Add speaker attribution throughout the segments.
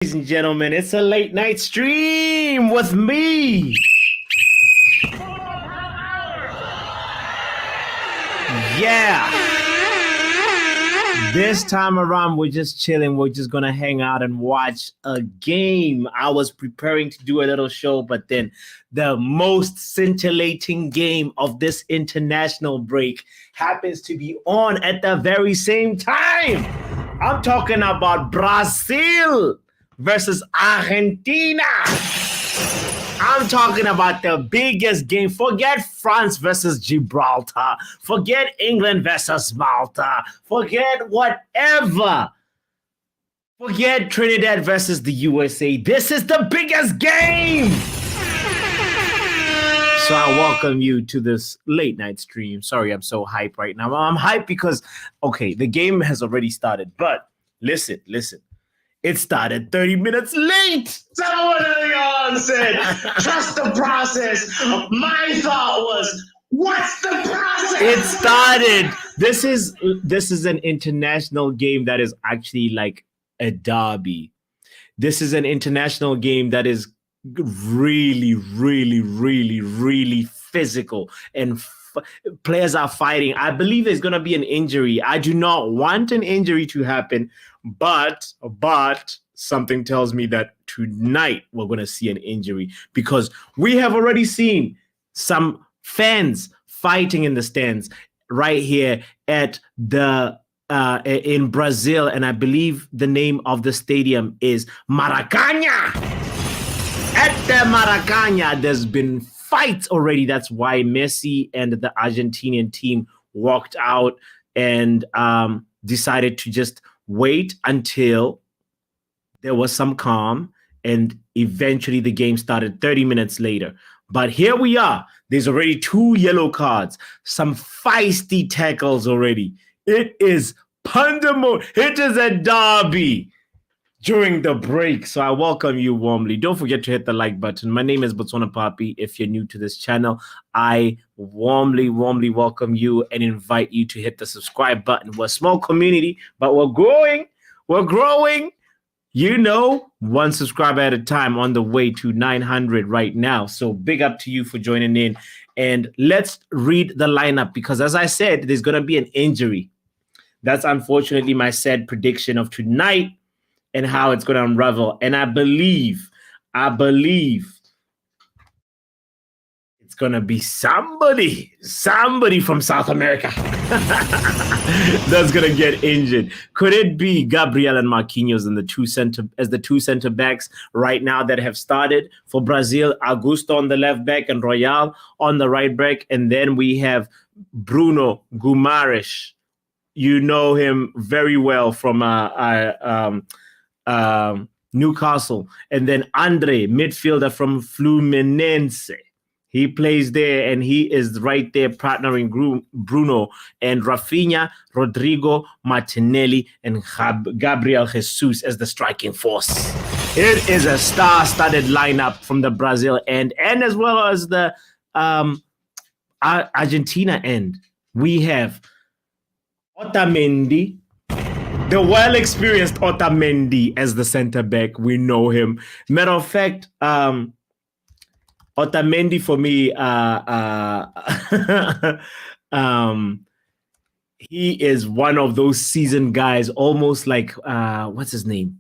Speaker 1: Ladies and gentlemen, it's a late night stream with me. Yeah. This time around, we're just chilling. We're just going to hang out and watch a game. I was preparing to do a little show, but then the most scintillating game of this international break happens to be on at the very same time. I'm talking about Brazil versus Argentina. I'm talking about the biggest game. Forget France versus Gibraltar. Forget England versus Malta. Forget whatever. Forget Trinidad versus the USA. This is the biggest game. So I welcome you to this late night stream. Sorry, I'm so hyped right now. I'm hyped because, okay, the game has already started. But listen. It started 30 minutes late.
Speaker 2: Someone early on said, trust the process. My thought was, what's the process?
Speaker 1: It started. This is an international game that is actually like a derby. This is an international game that is really physical and players are fighting. I believe there's going to be an injury. I do not want an injury to happen, but something tells me that tonight we're going to see an injury because we have already seen some fans fighting in the stands right here at the in Brazil, and I believe the name of the stadium is Maracanã. At the Maracanã, there's been fights already. That's why Messi and the Argentinian team walked out and decided to just wait until there was some calm, and eventually the game started 30 minutes later. But here we are. There's already 2 yellow cards, some feisty tackles already. It is pandemonium. It is a derby during the break. So I welcome you warmly. Don't forget to hit the like button. My name is Botswanapapi. If you're new to this channel, I warmly welcome you and invite you to hit the subscribe button. We're a small community, but we're growing. We're growing. You know, 1 subscriber at a time, on the way to 900 right now. So big up to you for joining in. And let's read the lineup because, as I said, there's going to be an injury. That's unfortunately my sad prediction of tonight and how it's going to unravel. And I believe it's going to be somebody from South America that's going to get injured. Could it be Gabriel and Marquinhos in the two center backs right now that have started for Brazil? Augusto on the left back and Royal on the right back. And then we have Bruno Guimaraes. You know him very well from Newcastle, and then Andre, midfielder from Fluminense. He plays there, and he is right there partnering Bruno and Rafinha, Rodrygo, Martinelli, and Gabriel Jesus as the striking force. It is a star-studded lineup from the Brazil end, and as well as the Argentina end. We have Otamendi, the well-experienced Otamendi as the center back. We know him. Matter of fact, Otamendi for me, he is one of those seasoned guys, almost like, what's his name?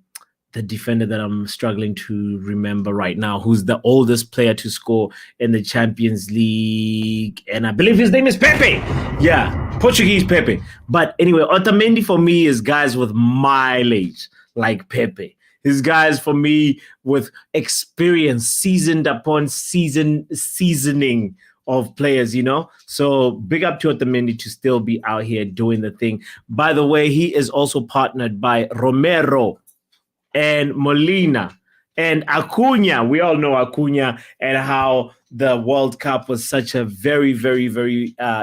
Speaker 1: The defender that I'm struggling to remember right now, who's the oldest player to score in the Champions League. And I believe his name is Pepe. Yeah, Portuguese Pepe. But anyway, Otamendi for me is guys with mileage like Pepe. His guys for me with experience, seasoned upon seasoning of players, you know. So big up to Otamendi to still be out here doing the thing. By the way, he is also partnered by Romero and Molina and Acuna. We all know Acuna and how the World Cup was such a very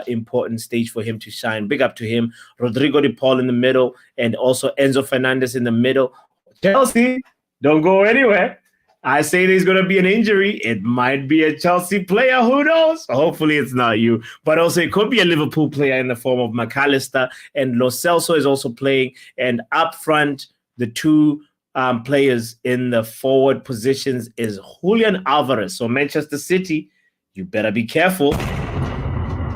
Speaker 1: important stage for him to shine. Big up to him. Rodrygo de Paul in the middle, and also Enzo Fernandez in the middle. Chelsea, don't go anywhere. I say there's going to be an injury. It might be a Chelsea player. Who knows? Hopefully it's not you. But also it could be a Liverpool player in the form of McAllister. And Lo Celso is also playing. And up front, the two players in the forward positions is Julian Alvarez. So Manchester City, you better be careful.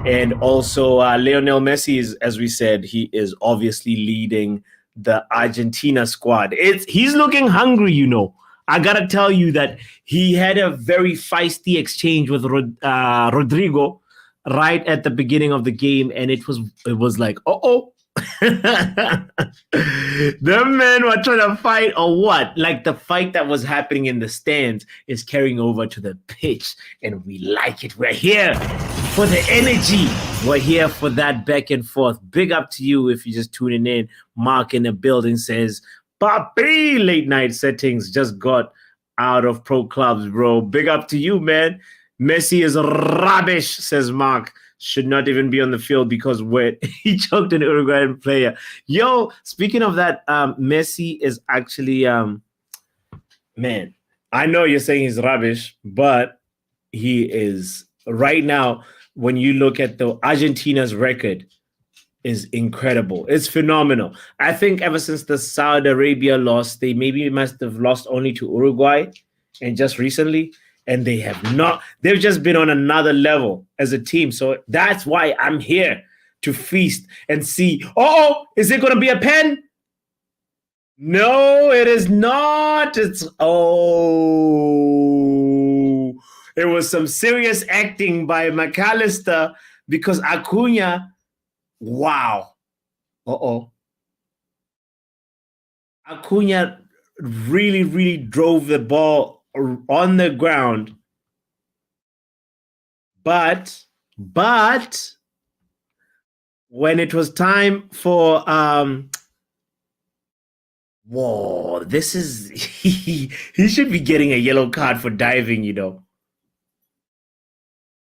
Speaker 1: And also Lionel Messi is, as we said, he is obviously leading the Argentina squad. He's looking hungry, you know. I gotta tell you that he had a very feisty exchange with Rodrygo right at the beginning of the game, and it was like, uh-oh. The men were trying to fight or what? Like the fight that was happening in the stands is carrying over to the pitch, and we like it. We're here for the energy. We're here for that back and forth. Big up to you if you're just tuning in. Mark in the building says, Papi, late night settings just got out of pro clubs, bro. Big up to you, man. Messi is rubbish, says Mark. Should not even be on the field because he choked an Uruguayan player. Yo, speaking of that, Messi is actually, man, I know you're saying he's rubbish, but he is right now. When you look at the Argentina's record, is incredible. It's phenomenal. I think ever since the Saudi Arabia loss, they maybe must have lost only to Uruguay and just recently, and they have not. They've just been on another level as a team. So that's why I'm here to feast and see. Oh, is it going to be a pen? No, it is not. It was some serious acting by McAllister because Acuna. Wow. Acuna really, really drove the ball on the ground. But when it was time for whoa, this is he should be getting a yellow card for diving, you know.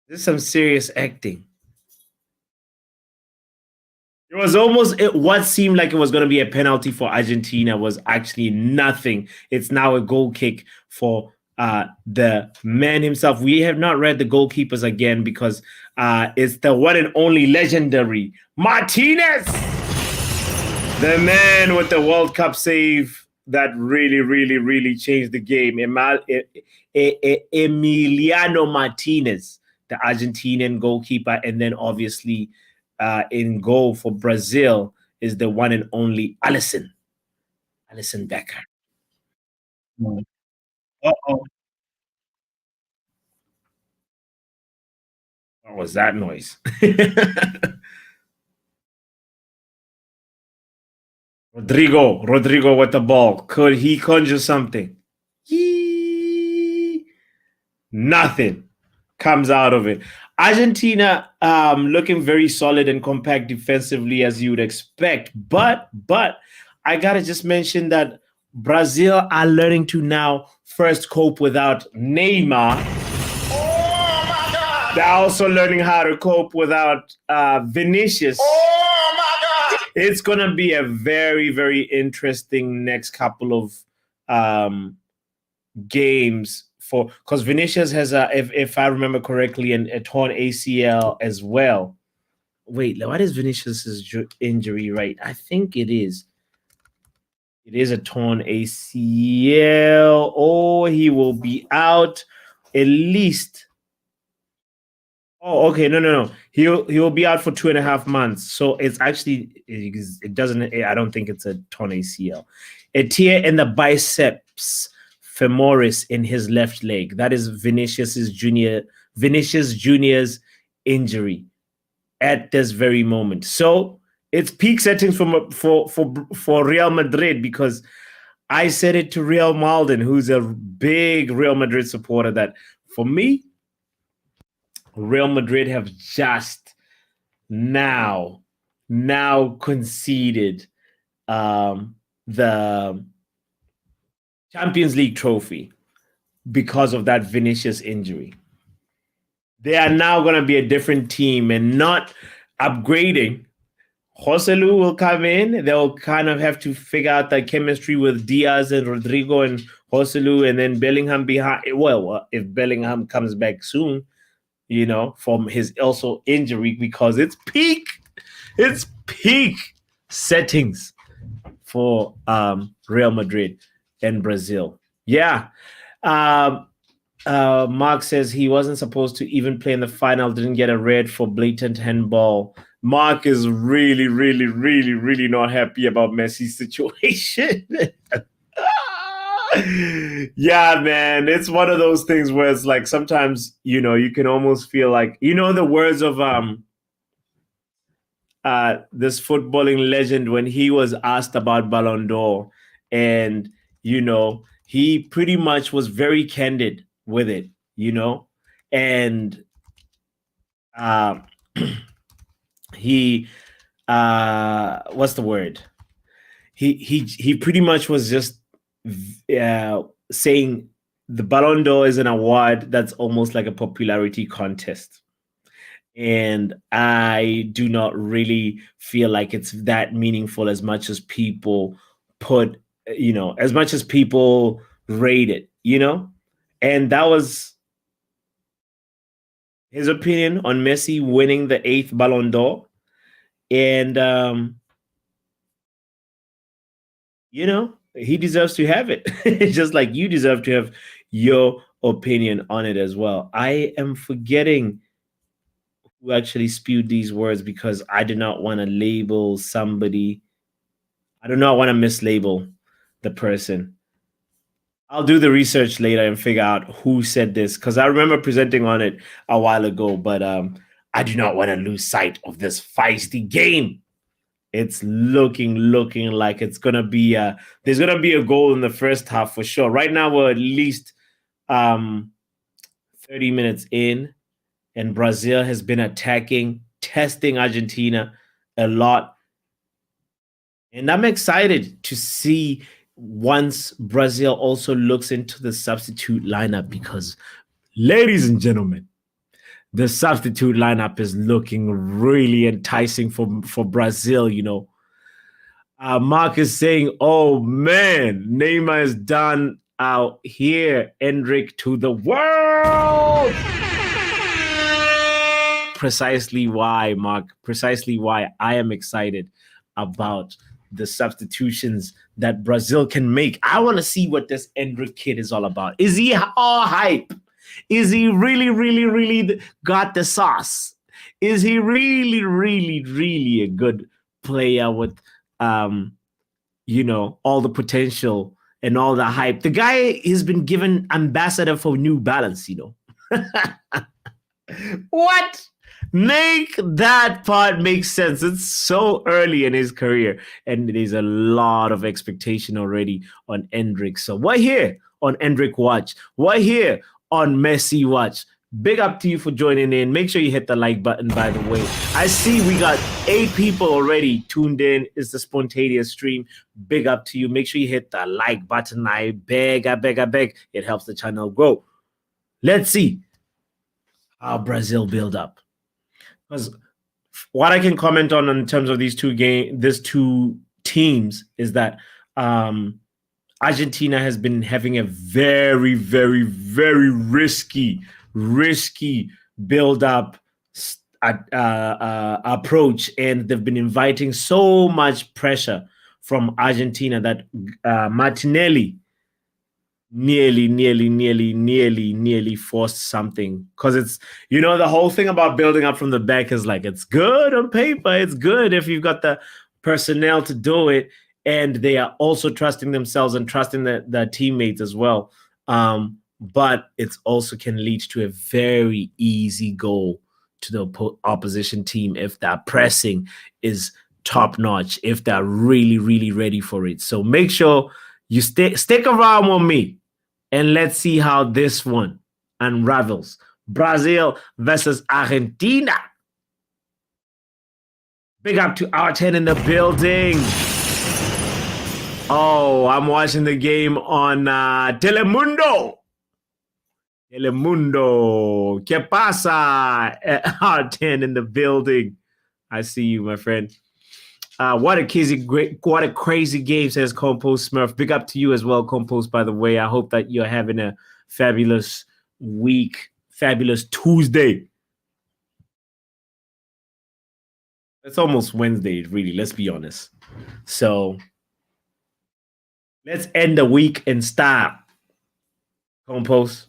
Speaker 1: This is some serious acting. It was almost what seemed like it was going to be a penalty for Argentina was actually nothing. It's now a goal kick for the man himself. We have not read the goalkeepers again because it's the one and only legendary Martinez, the man with the World Cup save that really, really, really changed the game. Emiliano Martinez, the Argentinian goalkeeper, and then obviously in goal for Brazil is the one and only Alisson Becker. Uh-oh. What was that noise? Rodrygo with the ball. Could he conjure something? Nothing comes out of it. Argentina looking very solid and compact defensively as you would expect. But I got to just mention that Brazil are learning to now first cope without Neymar.
Speaker 2: Oh my God!
Speaker 1: They're also learning how to cope without Vinicius.
Speaker 2: Oh my God!
Speaker 1: It's going to be a very, very interesting next couple of games because Vinicius has if I remember correctly, a torn ACL as well. Wait, what is Vinicius's injury rate? I think it is. It is a torn ACL. Oh, he will be out at least. Oh, okay. No. He will be out for 2.5 months. So it's actually it doesn't. I don't think it's a torn ACL. A tear in the biceps femoris in his left leg. That is Vinicius Junior's injury at this very moment. So it's peak settings for Real Madrid because I said it to Real Malden, who's a big Real Madrid supporter, that for me, Real Madrid have just now conceded the Champions League trophy because of that Vinicius injury. They are now going to be a different team and not upgrading. Joselu will come in. They'll kind of have to figure out the chemistry with Diaz and Rodrygo and Joselu, and then Bellingham behind. Well, if Bellingham comes back soon, you know, from his also injury, because it's peak settings for Real Madrid. and Brazil. Yeah. Mark says he wasn't supposed to even play in the final, didn't get a red for blatant handball. Mark is really, really, really, really not happy about Messi's situation. Yeah, man. It's one of those things where it's like sometimes, you can almost feel like, the words of this footballing legend when he was asked about Ballon d'Or, and he pretty much was very candid with it, and uh, he what's the word? He pretty much was just saying the Ballon d'Or is an award that's almost like a popularity contest. And I do not really feel like it's that meaningful as much as people as much as people rate it, And that was his opinion on Messi winning the 8th Ballon d'Or. And, he deserves to have it. Just like you deserve to have your opinion on it as well. I am forgetting who actually spewed these words because I do not want to label somebody. I do not want to mislabel the person. I'll do the research later and figure out who said this because I remember presenting on it a while ago, but I do not want to lose sight of this feisty game. It's looking like it's gonna be there's gonna be a goal in the first half for sure. Right now we're at least 30 minutes in, and Brazil has been attacking, testing Argentina a lot. And I'm excited to see once Brazil also looks into the substitute lineup because, ladies and gentlemen, the substitute lineup is looking really enticing for Brazil, Mark is saying, oh, man, Neymar is done out here. Erik to the world. Precisely why, Mark, precisely why I am excited about the substitutions that Brazil can make. I want to see what this Erik kid is all about. Is he all hype? Is he really, really, really got the sauce? Is he really, really, really a good player with, all the potential and all the hype? The guy has been given ambassador for New Balance, What? Make that part make sense. It's so early in his career, and there's a lot of expectation already on Erik. So we're here on Erik Watch. We're here on Messi Watch. Big up to you for joining in. Make sure you hit the like button, by the way. I see we got 8 people already tuned in. It's the spontaneous stream. Big up to you. Make sure you hit the like button. I beg. It helps the channel grow. Let's see how Brazil build up. Because what I can comment on in terms of these two teams is that Argentina has been having a very, very, very risky build-up approach, and they've been inviting so much pressure from Argentina that Martinelli nearly forced something. Because it's, the whole thing about building up from the back is like, it's good on paper, it's good if you've got the personnel to do it, and they are also trusting themselves and trusting the teammates as well. But it also can lead to a very easy goal to the opposition team if that pressing is top notch, if they're really, really ready for it. So make sure you stick around with me, and let's see how this one unravels. Brazil versus Argentina. Big up to R10 in the building. Oh, I'm watching the game on Telemundo. ¿Qué pasa? R10 in the building. I see you, my friend. What a crazy game, says Compost Smurf. Big up to you as well, Compost, by the way. I hope that you're having a fabulous week, fabulous Tuesday. It's almost Wednesday, really, let's be honest. So Let's end the week in style. Compose.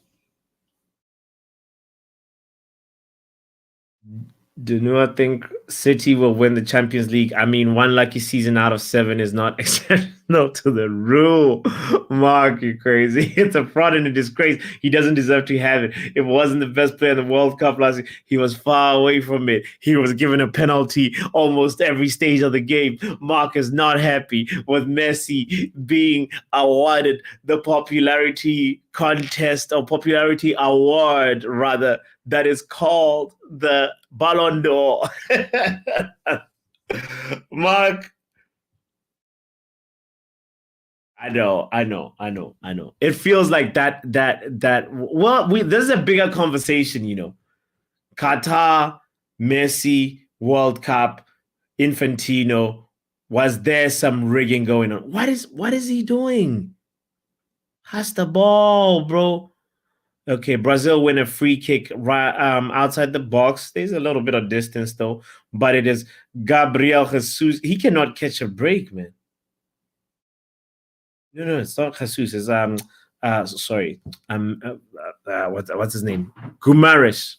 Speaker 1: Do not think City will win the Champions League. I mean, one lucky season out of 7 is not exceptional to the rule. Mark, you crazy. It's a fraud and a disgrace. He doesn't deserve to have it. It wasn't the best player in the World Cup last year. He was far away from it. He was given a penalty almost every stage of the game. Mark is not happy with Messi being awarded the popularity contest or popularity award, rather, that is called the Ballon d'Or. Mark, I know. It feels like that. Well, this is a bigger conversation, Qatar, Messi, World Cup, Infantino. Was there some rigging going on? What is he doing? Pass the ball, bro. Okay, Brazil win a free kick right outside the box. There's a little bit of distance though, but it is Gabriel Jesus. He cannot catch a break, man. No, it's not Jesus. It's sorry, what's his name? Gumares.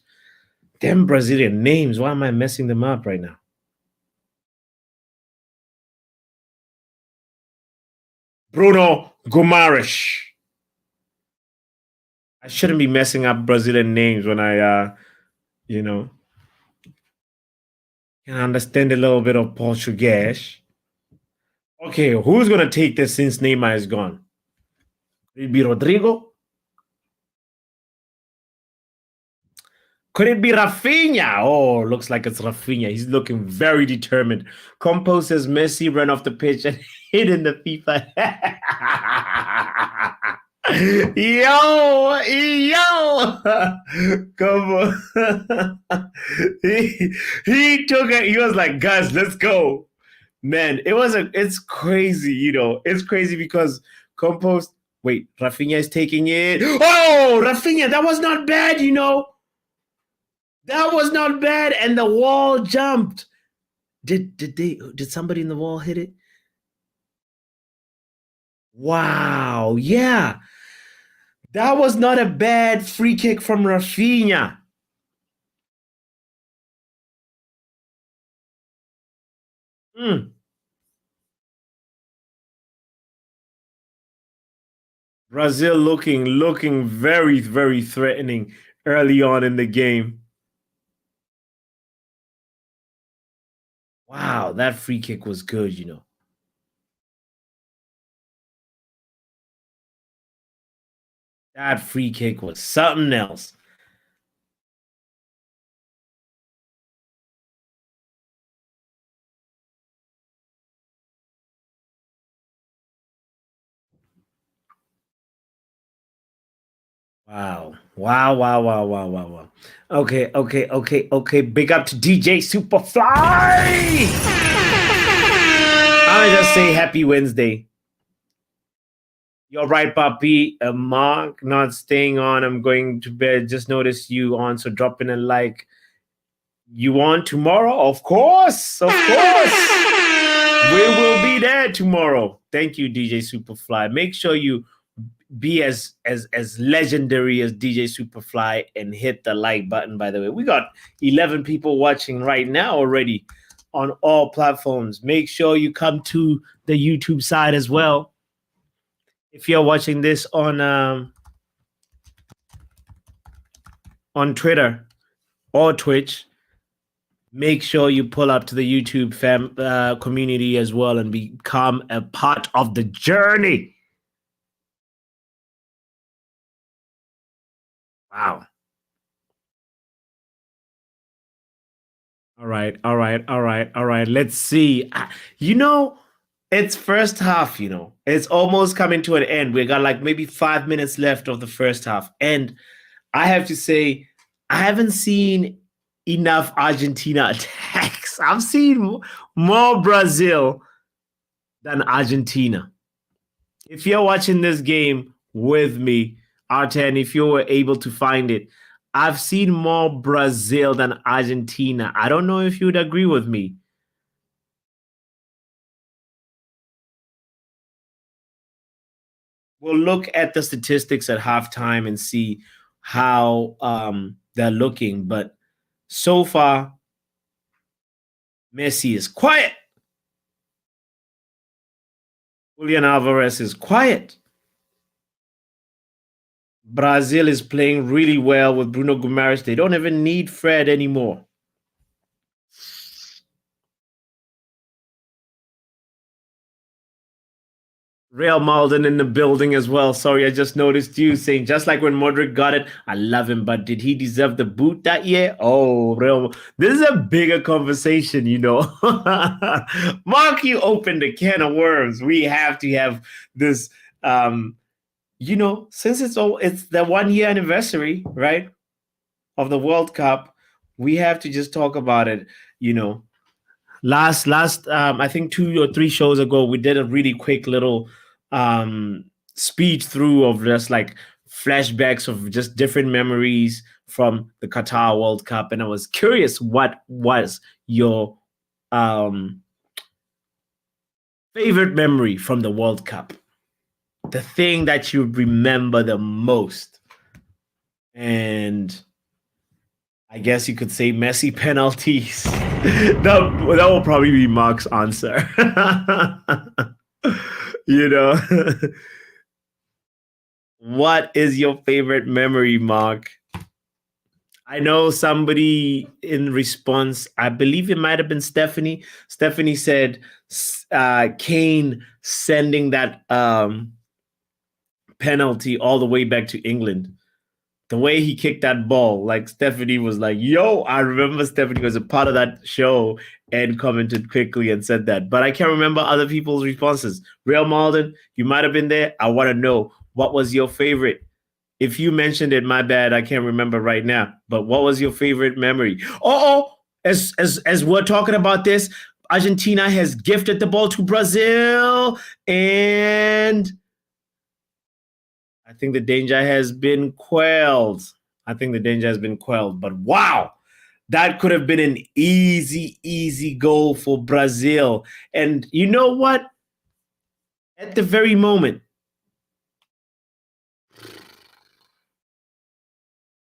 Speaker 1: Damn Brazilian names. Why am I messing them up right now? Bruno Gumares. I shouldn't be messing up Brazilian names when I you know can understand a little bit of Portuguese. Okay, who's gonna take this since Neymar is gone? Could it be Rodrygo? Could it be Rafinha? Oh, looks like it's Rafinha. He's looking very determined. Compo says Messi ran off the pitch and hit in the FIFA. Yo, come on. he took it. He was like, guys, let's go. Man, it's crazy, It's crazy because Compost. Wait, Rafinha is taking it. Oh, Rafinha, that was not bad, That was not bad, and the wall jumped. Did somebody in the wall hit it? Wow, yeah. That was not a bad free kick from Rafinha. Mm. Brazil looking very, very threatening early on in the game. Wow, that free kick was good. That free kick was something else. Wow. Wow. Okay. Big up to DJ Superfly. I would just say happy Wednesday. You're right, Papi. Mark not staying on. I'm going to bed. Just noticed you on, so drop in a like. You on tomorrow? Of course. We will be there tomorrow. Thank you, DJ Superfly. Make sure you be as legendary as DJ Superfly and hit the like button. By the way, we got 11 people watching right now already on all platforms. Make sure you come to the YouTube side as well. If you're watching this on Twitter or Twitch, make sure you pull up to the YouTube community as well and become a part of the journey. Wow. All right. Let's see. It's first half, It's almost coming to an end. We got like maybe 5 minutes left of the first half. And I have to say, I haven't seen enough Argentina attacks. I've seen more Brazil than Argentina. If you're watching this game with me, Arten, if you were able to find it, I've seen more Brazil than Argentina. I don't know if you would agree with me. we'll look at the statistics at halftime and see how they're looking. But so far, Messi is quiet. Julian Alvarez is quiet. Brazil is playing really well with Bruno Guimaraes. They don't even need Fred anymore. Real Malden in the building as well. Sorry, I just noticed you saying, just like when Modric got it, I love him, but did he deserve the boot that year? Oh, Real. This is a bigger conversation, you know. Mark, you opened a can of worms. We have to have this, you know, since it's the 1 year anniversary, right, of the World Cup, we have to just talk about it, you know. Last I think 2 or 3 shows ago, we did a really quick little speed through of just like flashbacks of just different memories from the Qatar World Cup, and I was curious what was your favorite memory from the World Cup, the thing that you remember the most. And I guess you could say Messi penalties. that will probably be Mark's answer. You know, what is your favorite memory, Mark? I know somebody in response, I believe it might have been Stephanie. Stephanie said Kane sending that penalty all the way back to England. The way he kicked that ball, like Stephanie was like, yo, I remember Stephanie was a part of that show and commented quickly and said that. But I can't remember other people's responses. Real Malden, you might have been there. I want to know, what was your favorite? If you mentioned it, my bad, I can't remember right now. But what was your favorite memory? As we're talking about this, Argentina has gifted the ball to Brazil, and I think the danger has been quelled. But wow, that could have been an easy goal for Brazil. And you know what? At the very moment,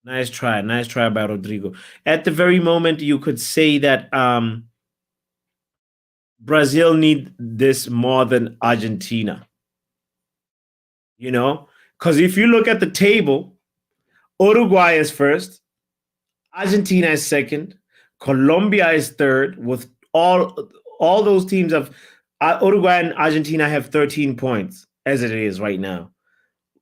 Speaker 1: nice try by Rodrygo. At the very moment, you could say that Brazil need this more than Argentina. You know, because if you look at the table, Uruguay is first, Argentina is second, Colombia is third, with all those teams of Uruguay and Argentina have 13 points as it is right now.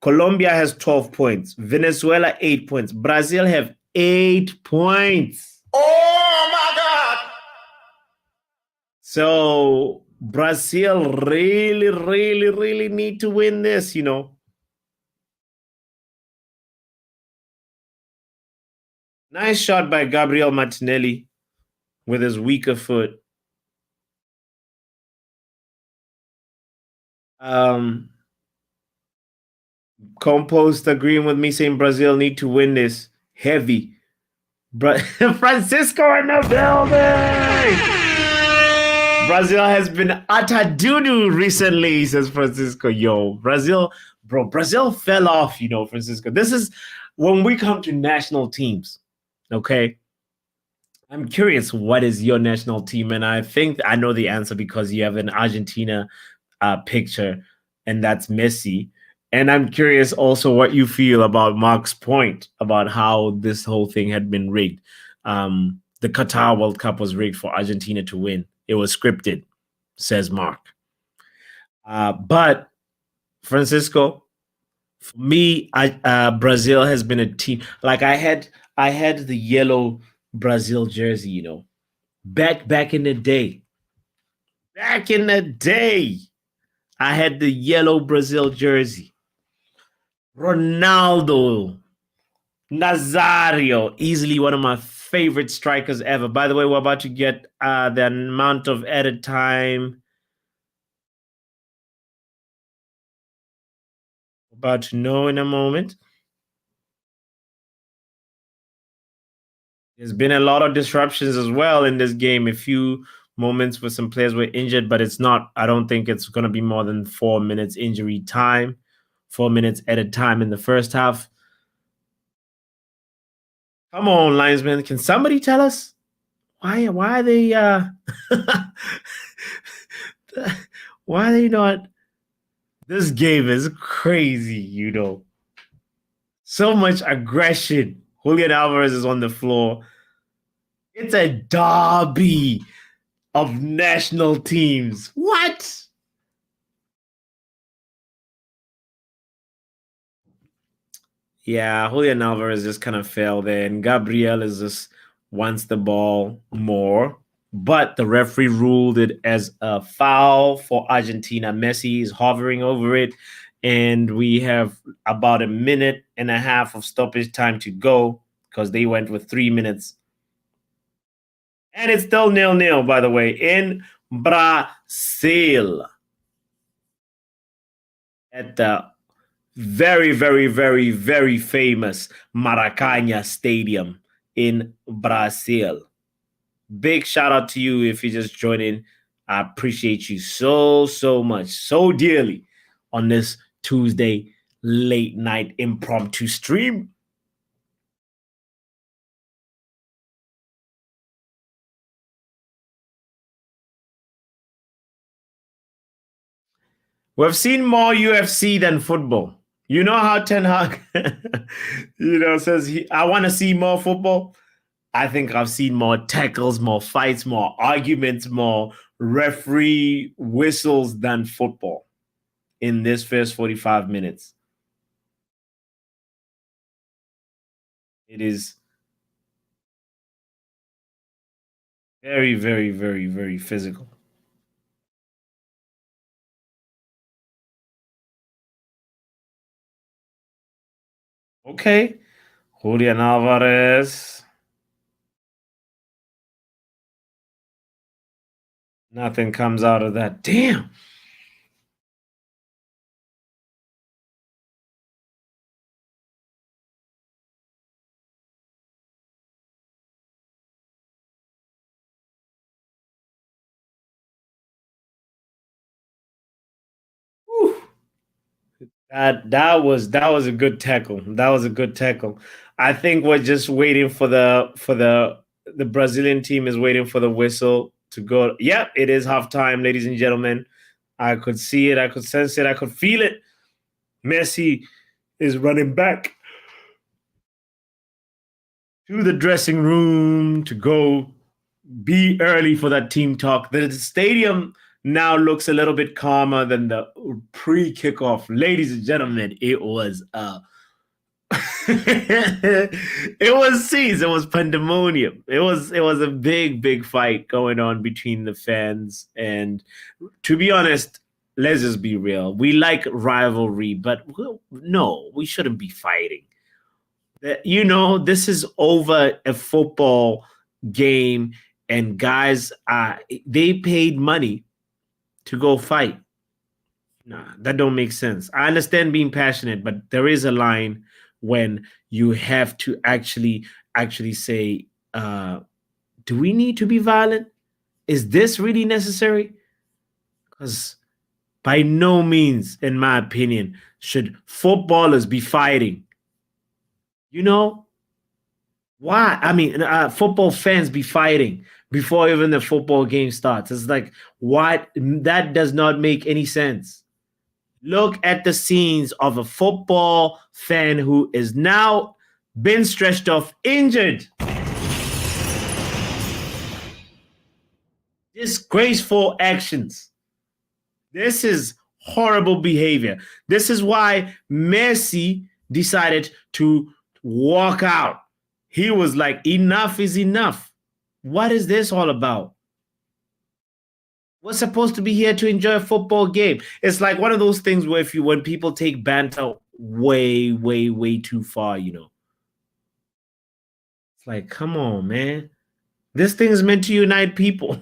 Speaker 1: Colombia has 12 points, Venezuela 8 points, Brazil have 8 points.
Speaker 2: Oh my God!
Speaker 1: So Brazil really need to win this, you know. Nice shot by Gabriel Martinelli with his weaker foot. Compost agreeing with me, saying Brazil need to win this. Heavy. Francisco in the building! Brazil has been atadunu recently, says Francisco. Yo, Brazil fell off, you know, Francisco. This is when we come to national teams, okay? I'm curious, what is your national team? And I think I know the answer because you have an Argentina picture, and that's Messi. And I'm curious also what you feel about Mark's point about how this whole thing had been rigged. The Qatar World Cup was rigged for Argentina to win. It was scripted, says Mark. But Francisco, for me, Brazil has been a team. Like I had the yellow Brazil jersey, you know, back in the day. Back in the day, I had the yellow Brazil jersey. Ronaldo, Nazario, easily one of my favorite strikers ever. By the way, we're about to get the amount of edit time. About to know in a moment. There's been a lot of disruptions as well in this game. A few moments where some players were injured, but it's not, I don't think it's going to be more than 4 minutes injury time 4 minutes at a time in the first half. Come on, linesman. Can somebody tell us why are they why are they not? This game is crazy, you know. So much aggression. Julian Alvarez is on the floor. It's a derby of national teams. What? Yeah, Julian Alvarez just kind of fell there, and Gabriel is just wants the ball more. But the referee ruled it as a foul for Argentina. Messi is hovering over it, and we have about a minute and a half of stoppage time to go because they went with 3 minutes. And it's still 0-0, by the way, in Brazil at the very, very, very, very famous Maracanã Stadium in Brazil. Big shout out to you if you just joined in. I appreciate you so, so much, so dearly on this Tuesday late night impromptu stream. We've seen more UFC than football. You know how Ten Hag, says I want to see more football. I think I've seen more tackles, more fights, more arguments, more referee whistles than football in this first 45 minutes. It is very, very, very, very physical. Okay. Julian Alvarez. Nothing comes out of that. Damn. Whew. That was a good tackle. That was a good tackle. I think we're just waiting for the Brazilian team is waiting for the whistle to go. Yep, it is halftime, ladies and gentlemen. I could see it, I could sense it, I could feel it. Messi is running back to the dressing room to go be early for that team talk. The stadium now looks a little bit calmer than the pre-kickoff. Ladies and gentlemen, it was it was scenes. It was pandemonium. It was a big fight going on between the fans. And to be honest, let's just be real. We like rivalry, but no, we shouldn't be fighting. This is over a football game, and guys, they paid money to go fight. Nah, that don't make sense. I understand being passionate, but there is a line when you have to actually say, do we need to be violent? Is this really necessary? Because by no means, in my opinion, should footballers be fighting. Why? I mean, football fans be fighting before even the football game starts. It's like, what? That does not make any sense. Look at the scenes of a football fan who is now been stretched off injured. Disgraceful actions. This is horrible behavior. This is why Messi decided to walk out. He was like, enough is enough. What is this all about? We're supposed to be here to enjoy a football game. It's like one of those things where when people take banter way, way, way too far, It's like, come on, man. This thing is meant to unite people.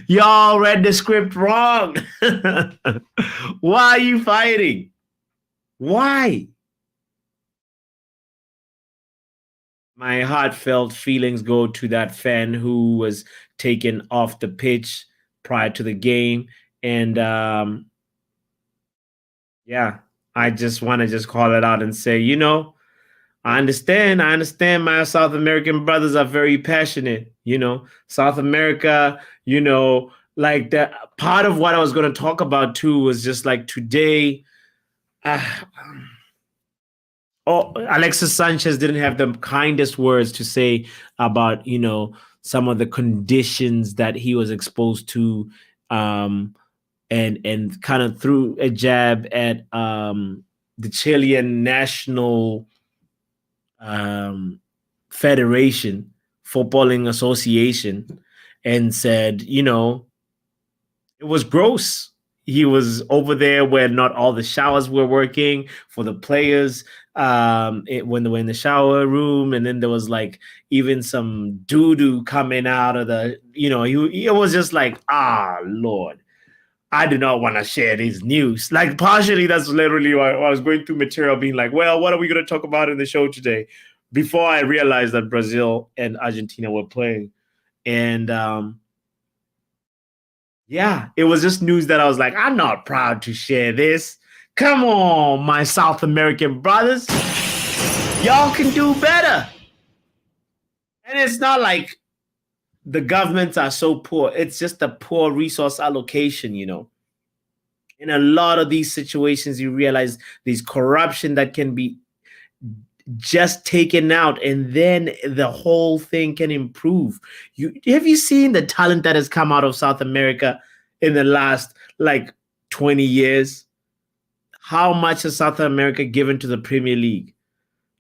Speaker 1: Y'all read the script wrong. Why are you fighting? Why? My heartfelt feelings go to that fan who was taken off the pitch prior to the game. And yeah, I just want to just call it out and say, I understand. My South American brothers are very passionate. South America, like that part of what I was going to talk about too was just like today. Uh, Alexis Sanchez didn't have the kindest words to say about, some of the conditions that he was exposed to, and kind of threw a jab at the Chilean national federation, footballing association, and said, it was gross. He was over there where not all the showers were working for the players, when they were in the shower room, and then there was like even some doo-doo coming out of the, it was just like, Lord, I do not want to share these news. Like, partially, that's literally why I was going through material being like, well, what are we going to talk about in the show today? Before I realized that Brazil and Argentina were playing. And yeah, it was just news that I was like, I'm not proud to share this. Come on, my South American brothers. Y'all can do better. And it's not like the governments are so poor. It's just a poor resource allocation, In a lot of these situations, you realize there's corruption that can be just taken out, and then the whole thing can improve. Have you seen the talent that has come out of South America in the last like 20 years? How much has South America given to the Premier League?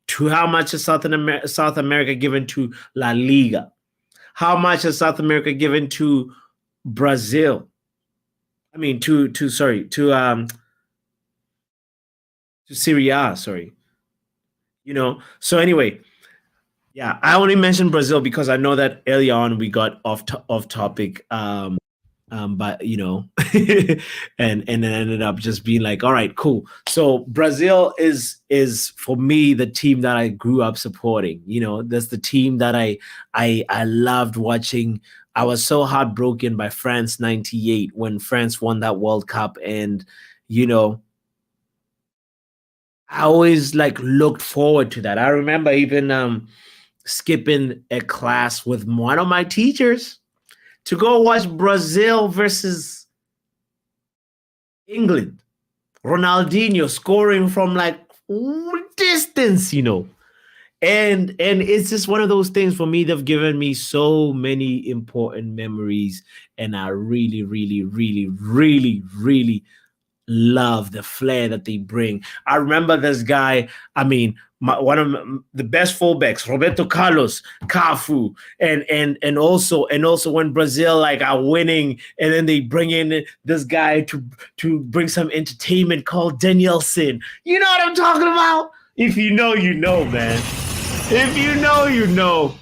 Speaker 1: To how much has South America given to La Liga? How much has South America given to Brazil? I mean, to Serie A, sorry. So anyway, yeah, I only mentioned Brazil because I know that early on we got off topic, but and then ended up just being like, all right, cool. So Brazil is for me the team that I grew up supporting. That's the team that I loved watching. I was so heartbroken by France '98 when France won that World Cup, and I always like looked forward to that. I remember even skipping a class with one of my teachers to go watch Brazil versus England. Ronaldinho scoring from like distance, And it's just one of those things for me. They've given me so many important memories, and I really, really, really, really, really love the flair that they bring. I remember this guy. I mean, one of the best fullbacks, Roberto Carlos, Cafu, and also when Brazil like are winning, and then they bring in this guy to bring some entertainment called Danielson. You know what I'm talking about? If you know, you know, man. If you know, you know.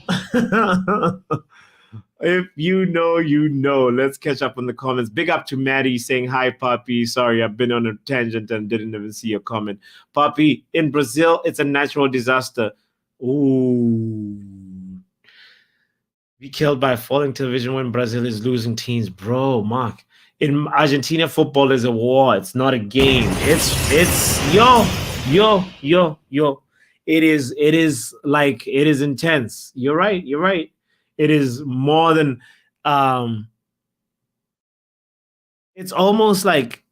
Speaker 1: If you know, you know. Let's catch up on the comments. Big up to Maddie saying hi, Poppy. Sorry, I've been on a tangent and didn't even see your comment. Poppy, in Brazil, it's a natural disaster. Ooh. Be killed by falling television when Brazil is losing teams. Bro, Mark. In Argentina, football is a war. It's not a game. It's yo. It is like, it is intense. You're right. It is more than it's almost like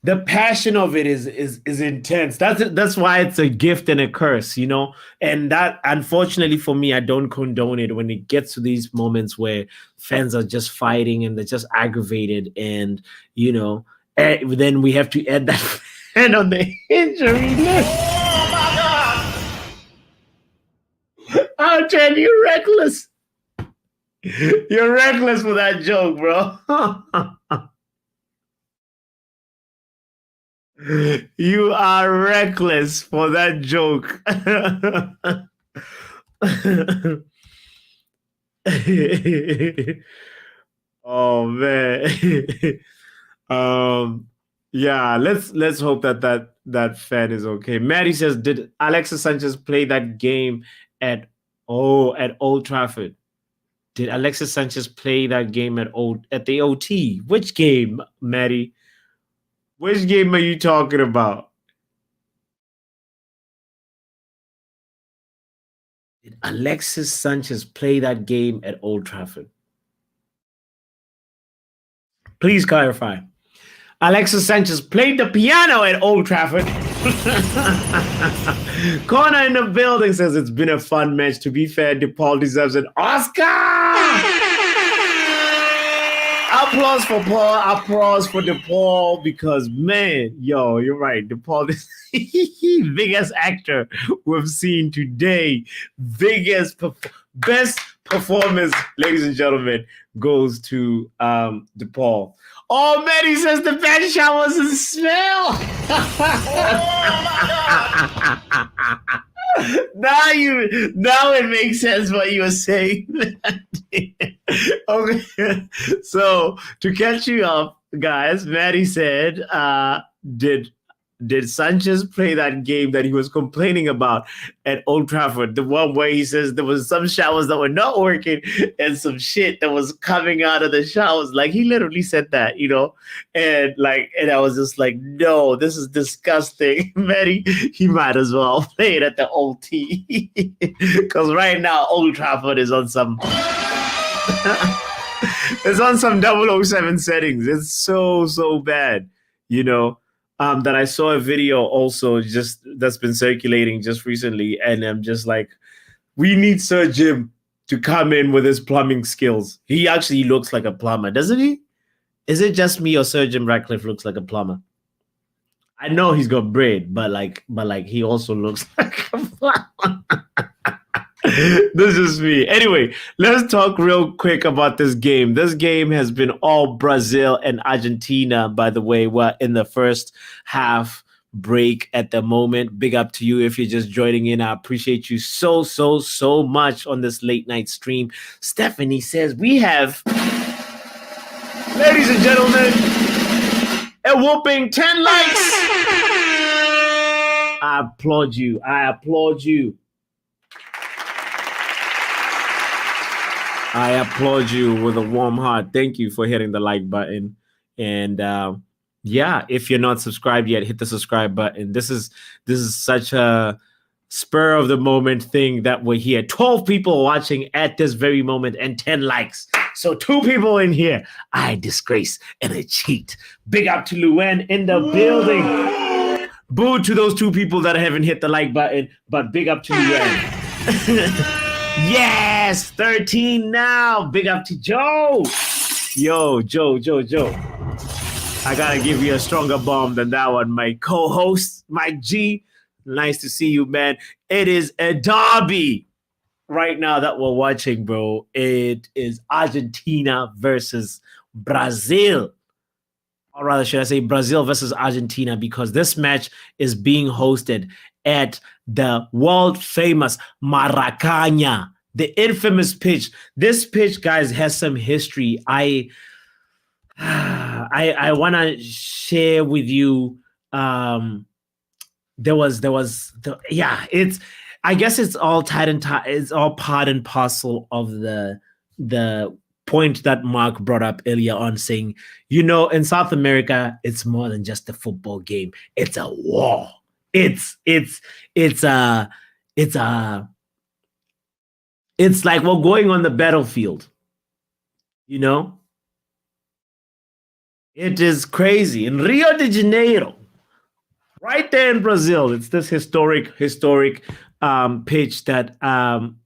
Speaker 1: the passion of it is intense. That's why it's a gift and a curse, and that, unfortunately for me, I don't condone it when it gets to these moments where fans are just fighting and they're just aggravated, and then we have to add that fan on the injury list.
Speaker 2: Oh my
Speaker 1: God! Oh, Trent, you're reckless. You're reckless for that joke, bro. You are reckless for that joke. Oh man. Yeah, let's hope that fan is okay. Maddie says, did Alexis Sanchez play that game at Old Trafford? Did Alexis Sanchez play that game at the OT? Which game, Maddie? Which game are you talking about? Did Alexis Sanchez play that game at Old Trafford? Please clarify. Alexis Sanchez played the piano at Old Trafford. Connor in the building says it's been a fun match. To be fair, DePaul deserves an Oscar. Applause for Paul, applause for DePaul, because man, yo, you're right. DePaul is the biggest actor we've seen today. Best performance, ladies and gentlemen, goes to DePaul. Oh man, he says the bad showers and smell. Now it makes sense what you were saying. Okay, so to catch you up, guys, Maddie said, did Sanchez play that game that he was complaining about at Old Trafford? The one where he says there was some showers that were not working and some shit that was coming out of the showers. Like, he literally said that, you know? And I was just like, no, this is disgusting. Maddie, he might as well play it at the Old T. Because right now, Old Trafford is on some... it's on some 007 settings. It's so bad, you know? That I saw a video also just that's been circulating just recently, and I'm just like, we need Sir Jim to come in with his plumbing skills. He actually looks like a plumber, doesn't he? Is it just me, or Sir Jim Ratcliffe looks like a plumber? I know he's got braid, but he also looks like a plumber. This is me. Anyway, let's talk real quick about this game. This game has been all Brazil and Argentina, by the way. We're in the first half break at the moment. Big up to you if you're just joining in. I appreciate you so much on this late night stream. Stephanie says we have, ladies and gentlemen, a whooping 10 likes. I applaud you. I applaud you. I applaud you with a warm heart. Thank you for hitting the like button. And yeah, if you're not subscribed yet, hit the subscribe button. This is such a spur of the moment thing that we're here. 12 people watching at this very moment and 10 likes. So 2 people in here. I disgrace and I cheat. Big up to Luen in the building. Boo to those 2 people that haven't hit the like button, but big up to Luen. Yes, 13 now. Big up to Joe. Yo, Joe. I gotta give you a stronger bomb than that one, my co-host, Mike G. Nice to see you, man. It is a derby right now that we're watching, bro. It is Argentina versus Brazil. Or rather, should I say Brazil versus Argentina, because this match is being hosted at the world-famous Maracanã, the infamous pitch. This pitch, guys, has some history. I want to share with you. I guess it's all it's all part and parcel of the point that Mark brought up earlier on, saying, you know, in South America, it's more than just a football game. It's a war. It's like we're going on the battlefield, you know? It is crazy. In Rio de Janeiro, right there in Brazil, it's this historic pitch that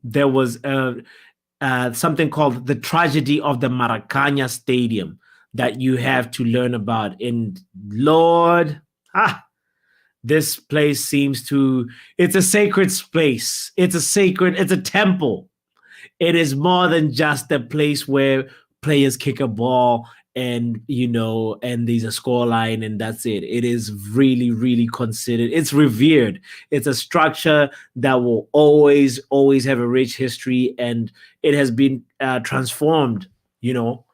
Speaker 1: there was something called the tragedy of the Maracanã Stadium that you have to learn about. And Lord, this place seems to, it's a sacred space. It's a temple. It is more than just a place where players kick a ball and, you know, and there's a scoreline and that's it. It is really, really considered. It's revered. It's a structure that will always have a rich history, and it has been transformed, you know,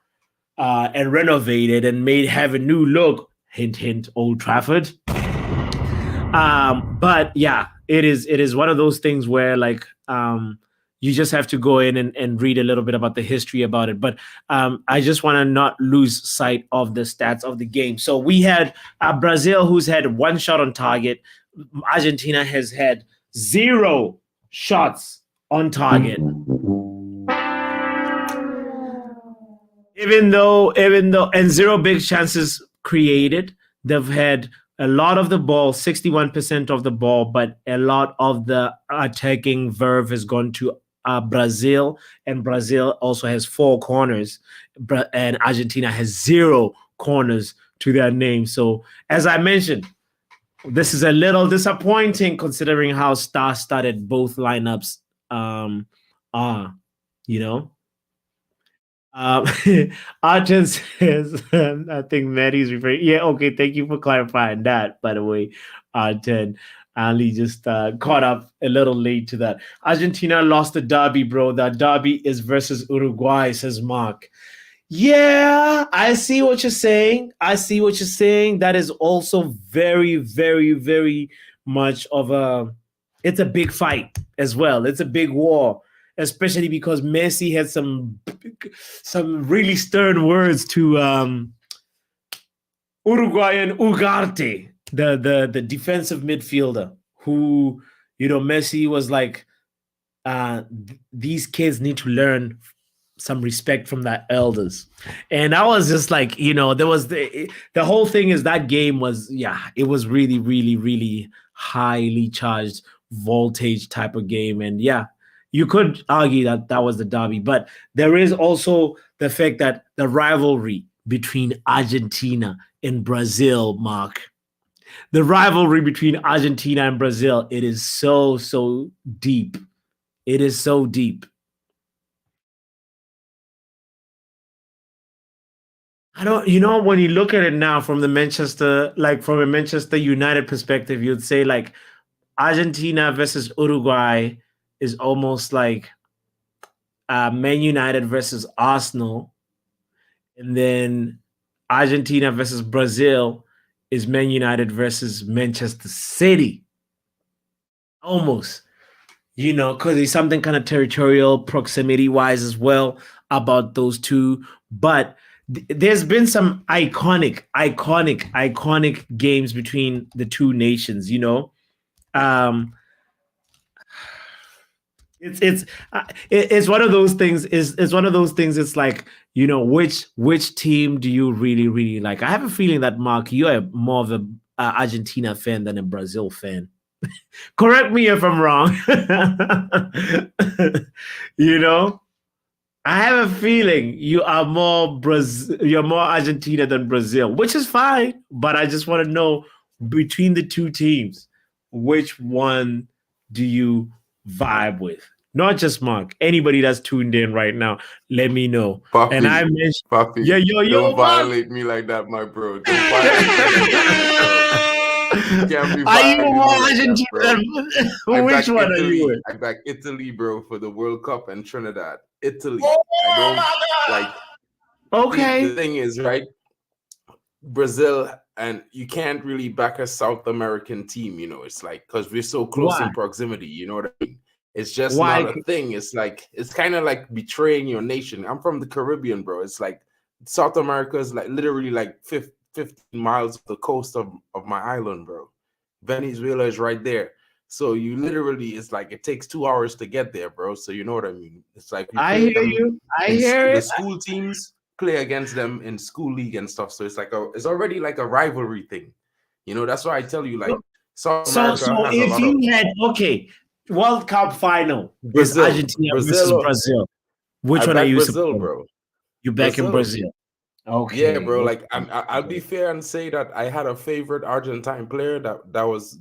Speaker 1: and renovated and have a new look. Hint, hint, Old Trafford. But yeah, it is one of those things where, like, You just have to go in and read a little bit about the history about it. But I just want to not lose sight of the stats of the game. So we had Brazil, who's had 1 shot on target. Argentina has had 0 shots on target. Even though, and 0 big chances created, they've had a lot of the ball, 61% of the ball, but a lot of the attacking verve has gone to Brazil, and Brazil also has 4 corners, and Argentina has 0 corners to their name. So, as I mentioned, this is a little disappointing considering how star-studded both lineups are, you know. Arjun says, I think Maddie's referring. Yeah, okay. Thank you for clarifying that, by the way, Arjun. Ali just caught up a little late to that. Argentina lost the derby, bro. That derby is versus Uruguay, says Mark. Yeah, I see what you're saying. That is also very, very, very much of it's a big fight as well. It's a big war, especially because Messi had some really stern words to Uruguayan Ugarte, the defensive midfielder, who, Messi was like, these kids need to learn some respect from their elders. And I was just like, there was the whole thing is that game was, it was really, really, really highly charged voltage type of game. And you could argue that that was the derby, but there is also the fact that the rivalry between Argentina and Brazil, Mark, the rivalry between Argentina and Brazil, it is so, so deep. It is so deep. I don't, when you look at it now from a Manchester United perspective, you'd say like Argentina versus Uruguay is almost like Man United versus Arsenal. And then Argentina versus Brazil is Man United versus Manchester City. Almost, because there's something kind of territorial proximity-wise as well about those two. But there's been some iconic games between the two nations, It's one of those things. It's one of those things. It's like, which team do you really, really like? I have a feeling that, Mark, you are more of a Argentina fan than a Brazil fan. Correct me if I'm wrong. I have a feeling you are you're more Argentina than Brazil, which is fine. But I just want to know, between the two teams, which one do you vibe with? Not just Mark. Anybody that's tuned in right now, let me know.
Speaker 3: Papi,
Speaker 1: and I mentioned,
Speaker 3: Papi, don't violate me like that, my bro. Don't violate me like that, bro. Can't be
Speaker 1: are you more
Speaker 3: like
Speaker 1: Argentina?
Speaker 3: That,
Speaker 1: which one
Speaker 3: Italy,
Speaker 1: are you with?
Speaker 3: I back Italy, bro, for the World Cup and Trinidad. Italy.
Speaker 1: Okay.
Speaker 3: The thing is, right? Brazil, and you can't really back a South American team, it's like, because we're so close in proximity, you know what I mean? It's just not a thing. It's like, it's kind of like betraying your nation. I'm from the Caribbean, bro. It's like South America is like literally like 15 miles off the coast of my island, bro. Venezuela is right there. So you literally, it's like it takes 2 hours to get there, bro. So you know what I mean? It's like
Speaker 1: I hear you. I hear it.
Speaker 3: The school teams play against them in school league and stuff. So it's like it's already like a rivalry thing. That's why I tell you, like, South America has
Speaker 1: if you had World Cup final, Brazil, Argentina versus Brazil. Which one are you
Speaker 3: Brazil, bro?
Speaker 1: You back in Brazil? Okay.
Speaker 3: Yeah, bro. Like, I'll be fair and say that I had a favorite Argentine player that was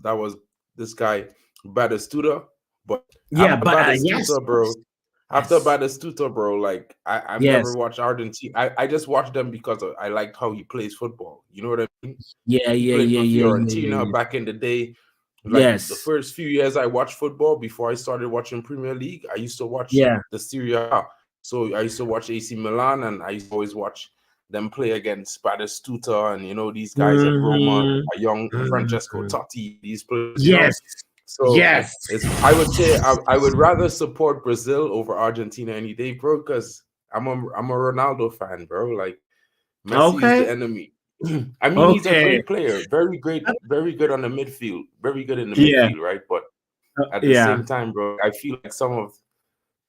Speaker 3: this guy Batistuta, but Batistuta, bro. After Batistuta, bro, like I've never watched Argentina. I just watched them because I liked how he plays football. You know what I mean?
Speaker 1: Yeah.
Speaker 3: Fiorentina back in the day. Like the first few years I watched football before I started watching Premier League, I used to watch the Serie A. So I used to watch AC Milan, and I used to always watch them play against Batistuta and these guys at Roma, a young Francesco Totti, these players. So
Speaker 1: Yes.
Speaker 3: I would say I would rather support Brazil over Argentina any day, bro, because I'm a Ronaldo fan, bro. Like Messi is the
Speaker 1: Okay.
Speaker 3: enemy. I mean, he's a
Speaker 1: Okay.
Speaker 3: great player, very great, very good on the midfield, very good in the
Speaker 1: Yeah.
Speaker 3: midfield, right? But at the
Speaker 1: Yeah.
Speaker 3: same time, bro, I feel like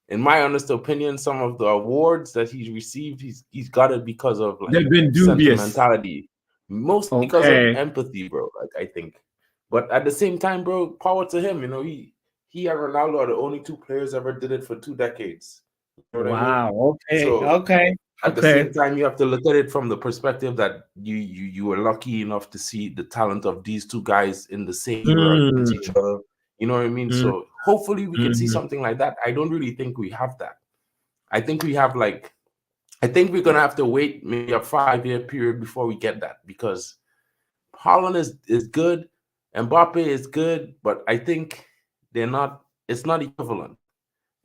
Speaker 3: in my honest opinion, some of the awards that he's received, he's got it because of like
Speaker 1: They've been dubious.
Speaker 3: sentimentality, mostly because of
Speaker 1: Okay.
Speaker 3: empathy, bro. Like I think, but at the same time, bro, power to him. You know, he and Ronaldo are the only two players ever did it for 2 decades. You know what I mean?
Speaker 1: Wow. Okay.
Speaker 3: So
Speaker 1: Okay.
Speaker 3: at the
Speaker 1: Okay.
Speaker 3: same time, you have to look at it from the perspective that you were lucky enough to see the talent of these two guys in the same era against each other. You know what I mean? So hopefully we can see something like that. I don't really think we have that. I think we have I think we're gonna have to wait maybe a 5-year period before we get that, because Haaland is good, Mbappe is good, but I think it's not equivalent.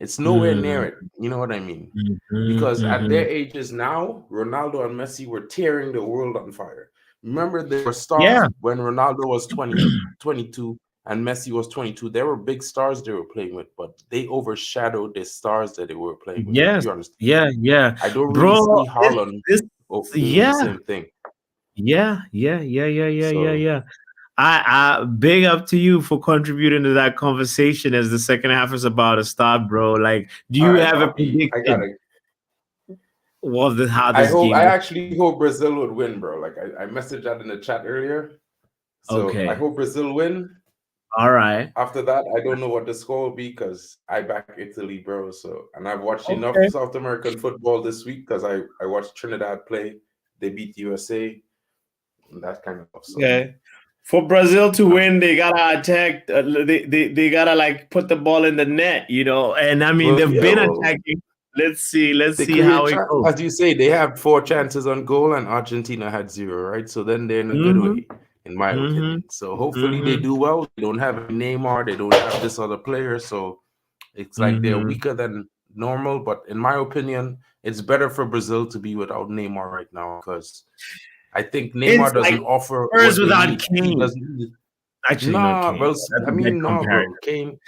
Speaker 3: It's nowhere near it. You know what I mean? Because at their ages now, Ronaldo and Messi were tearing the world on fire. Remember, they were stars
Speaker 1: Yeah.
Speaker 3: when Ronaldo was 20, 22, and Messi was 22. They were big stars they were playing with, but they overshadowed the stars that they were playing with.
Speaker 1: Yes.
Speaker 3: You understand?
Speaker 1: Yeah. Yeah.
Speaker 3: I don't really
Speaker 1: Bro,
Speaker 3: see Haaland
Speaker 1: this
Speaker 3: doing the
Speaker 1: yeah.
Speaker 3: same thing.
Speaker 1: Yeah. Yeah. Yeah. Yeah. Yeah. Yeah.
Speaker 3: So
Speaker 1: Yeah. I big up to you for contributing to that conversation as the second half is about to start, bro. Like, do
Speaker 3: all
Speaker 1: you
Speaker 3: right,
Speaker 1: have a
Speaker 3: Poppy,
Speaker 1: prediction of how
Speaker 3: I
Speaker 1: this
Speaker 3: hope.
Speaker 1: game
Speaker 3: I
Speaker 1: goes?
Speaker 3: actually hope Brazil would win, bro. Like I messaged that in the chat earlier. So I
Speaker 1: Okay.
Speaker 3: hope Brazil win.
Speaker 1: All right.
Speaker 3: After that, I don't know what the score will be because I back Italy, bro. So, and I've watched enough
Speaker 1: Okay.
Speaker 3: South American football this week because I watched Trinidad play. They beat USA and that kind of stuff. So,
Speaker 1: Okay. For Brazil to win, they gotta attack. They gotta like put the ball in the net, you know. And I mean,
Speaker 3: well,
Speaker 1: they've
Speaker 3: yeah,
Speaker 1: been
Speaker 3: well,
Speaker 1: attacking. Let's see
Speaker 3: they
Speaker 1: how
Speaker 3: create
Speaker 1: it goes.
Speaker 3: as you say, they had 4 chances on goal and Argentina had 0, right? So then they're in a good
Speaker 1: Mm-hmm.
Speaker 3: way, in my
Speaker 1: Mm-hmm.
Speaker 3: opinion. So hopefully they
Speaker 1: Mm-hmm.
Speaker 3: do well. They don't have Neymar, they don't have this other player, so it's like they're
Speaker 1: Mm-hmm.
Speaker 3: weaker than normal. But in my opinion, it's better for Brazil to be without Neymar right now because I think
Speaker 1: It's
Speaker 3: Neymar
Speaker 1: like
Speaker 3: doesn't offer
Speaker 1: Spurs
Speaker 3: what they
Speaker 1: without
Speaker 3: need. He
Speaker 1: Kane.
Speaker 3: doesn't.
Speaker 1: Actually, not
Speaker 3: Nah,
Speaker 1: Kane.
Speaker 3: well,
Speaker 1: That's
Speaker 3: I
Speaker 1: a bad
Speaker 3: mean, no,
Speaker 1: comparison.
Speaker 3: bro. Kane,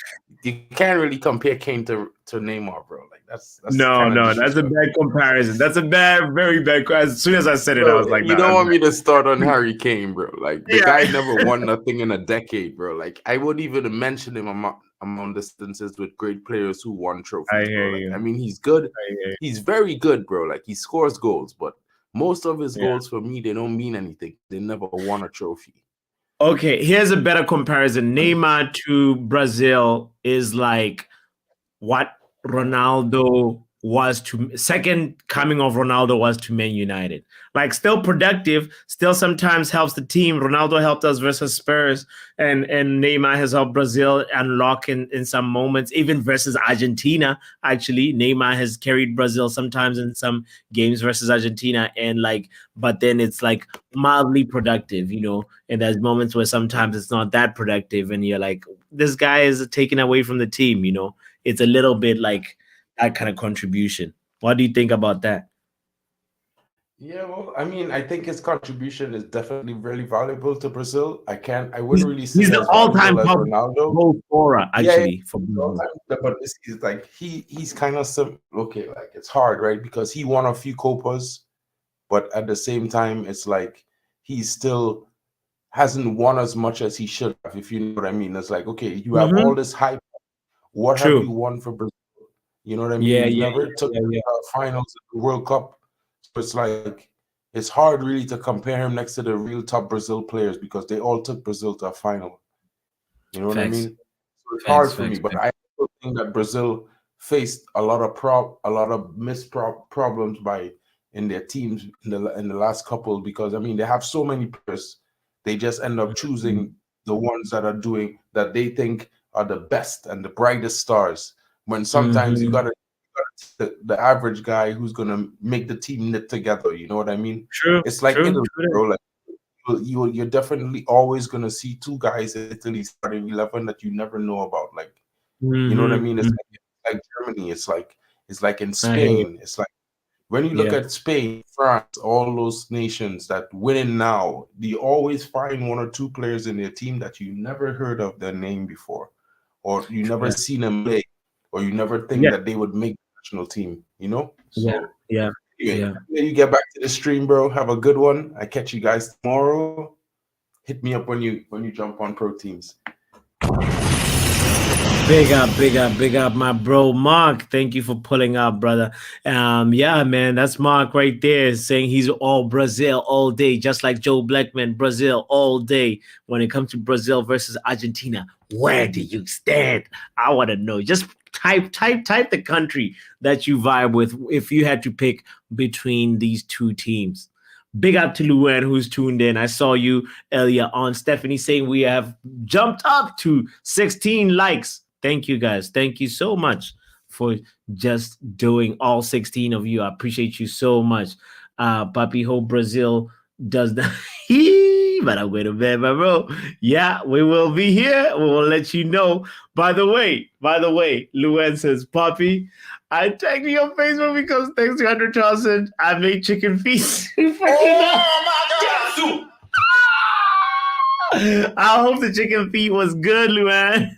Speaker 3: you can't really compare Kane to Neymar, bro. Like that's
Speaker 1: No,
Speaker 3: kind of
Speaker 1: no, that's a
Speaker 3: disrespectful.
Speaker 1: bad comparison. That's a bad, very bad. As soon as I said it, I
Speaker 3: Bro,
Speaker 1: was like,
Speaker 3: you
Speaker 1: no,
Speaker 3: don't
Speaker 1: that's
Speaker 3: want me to start on
Speaker 1: bad.
Speaker 3: Harry Kane, bro. Like the guy
Speaker 1: Yeah.
Speaker 3: never won nothing in a decade, bro. Like I wouldn't even mention him among distances with great players who won
Speaker 1: I
Speaker 3: trophies, bro.
Speaker 1: hear
Speaker 3: Like
Speaker 1: you.
Speaker 3: I mean, he's good.
Speaker 1: I hear you.
Speaker 3: He's very good, bro. Like he scores goals, but most of his
Speaker 1: Yeah.
Speaker 3: goals for me, they don't mean anything. They never won a trophy.
Speaker 1: Okay, here's a better comparison. Neymar to Brazil is like what Ronaldo was to second coming of Ronaldo was to Man United. Like still productive, still sometimes helps the team. Ronaldo helped us versus Spurs, and Neymar has helped Brazil unlock in some moments, even versus Argentina. Actually, Neymar has carried Brazil sometimes in some games versus Argentina, and like, but then it's like mildly productive, you know. And there's moments where sometimes it's not that productive, and you're like, this guy is taken away from the team, you know. It's a little bit like that kind of contribution. What do you think about that?
Speaker 3: Yeah, well, I mean, I think his contribution is definitely really valuable to Brazil. I wouldn't really say
Speaker 1: He's the
Speaker 3: as
Speaker 1: all-time
Speaker 3: valuable as
Speaker 1: top
Speaker 3: Ronaldo.
Speaker 1: goal scorer,
Speaker 3: Yeah,
Speaker 1: actually, for Brazil.
Speaker 3: but this is like he's kind of okay. Like it's hard, right? Because he won a few copas, but at the same time, it's like he still hasn't won as much as he should have. If you know what I mean, it's like okay, you have all this hype. What have you
Speaker 1: True.
Speaker 3: won for Brazil? You know what I mean?
Speaker 1: Yeah,
Speaker 3: You've
Speaker 1: yeah,
Speaker 3: never took
Speaker 1: yeah.
Speaker 3: finals of the World Cup, so it's like it's hard really to compare him next to the real top Brazil players because they all took Brazil to a final. You know what I
Speaker 1: Facts.
Speaker 3: mean? So it's hard
Speaker 1: Facts,
Speaker 3: for me,
Speaker 1: facts,
Speaker 3: but
Speaker 1: facts.
Speaker 3: I also think that Brazil faced a lot of problems by in their teams in the last couple because I mean they have so many players, they just end up
Speaker 1: Mhm.
Speaker 3: choosing the ones that are doing that they think are the best and the brightest stars. When sometimes you
Speaker 1: Mhm.
Speaker 3: gotta the average guy who's gonna make the team knit together. You know what I mean?
Speaker 1: True,
Speaker 3: It's like
Speaker 1: true,
Speaker 3: Italy,
Speaker 1: true.
Speaker 3: bro. Like you're definitely always gonna see 2 guys in Italy starting 11 that you never know about. Like you know what I
Speaker 1: Mhm.
Speaker 3: mean? It's like Germany. It's like in
Speaker 1: I hear you.
Speaker 3: Spain. It's like when you look
Speaker 1: Yeah.
Speaker 3: at Spain, France, all those nations that winning now, you always find 1 or 2 players in their team that you never heard of their name before. or you never seen them play, or you never think that they would make the national team, you know? So anyway, you get back to the stream, bro. Have a good one. I catch you guys tomorrow. Hit me up when you jump on Pro Teams.
Speaker 1: Big up, my bro Mark. Thank you for pulling up, brother. Yeah, man, that's Mark right there saying he's all Brazil all day, just like Joe Blackman. Brazil all day. When it comes to Brazil versus Argentina, where do you stand? I want to know. Just type the country that you vibe with if you had to pick between these two teams. Big up to Luan who's tuned in. I saw you earlier on. Stephanie saying we have jumped up to 16 likes. Thank you, guys. Thank you so much for just doing all 16 of you. I appreciate you so much. Papi, hope Brazil does that. But I'm going to bed, my bro. Yeah, we will be here. We will let you know. By the way, Luan says, Papi, I tagged you on Facebook because thanks to 100,000, I made chicken feast. Oh my God! I hope the chicken feet was good, Luan.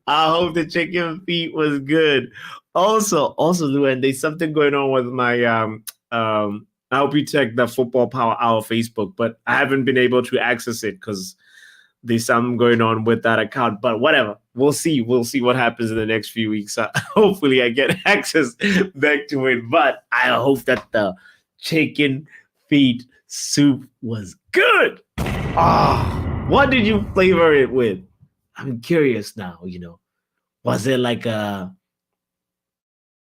Speaker 1: I hope the chicken feet was good. Also, Luan, there's something going on with my I hope you check the Football Power Hour Facebook, but I haven't been able to access it because there's something going on with that account. But whatever, we'll see. We'll see what happens in the next few weeks. Hopefully, I get access back to it. But I hope that the chicken feet soup was good. What did you flavor it with? I'm curious now. Was it like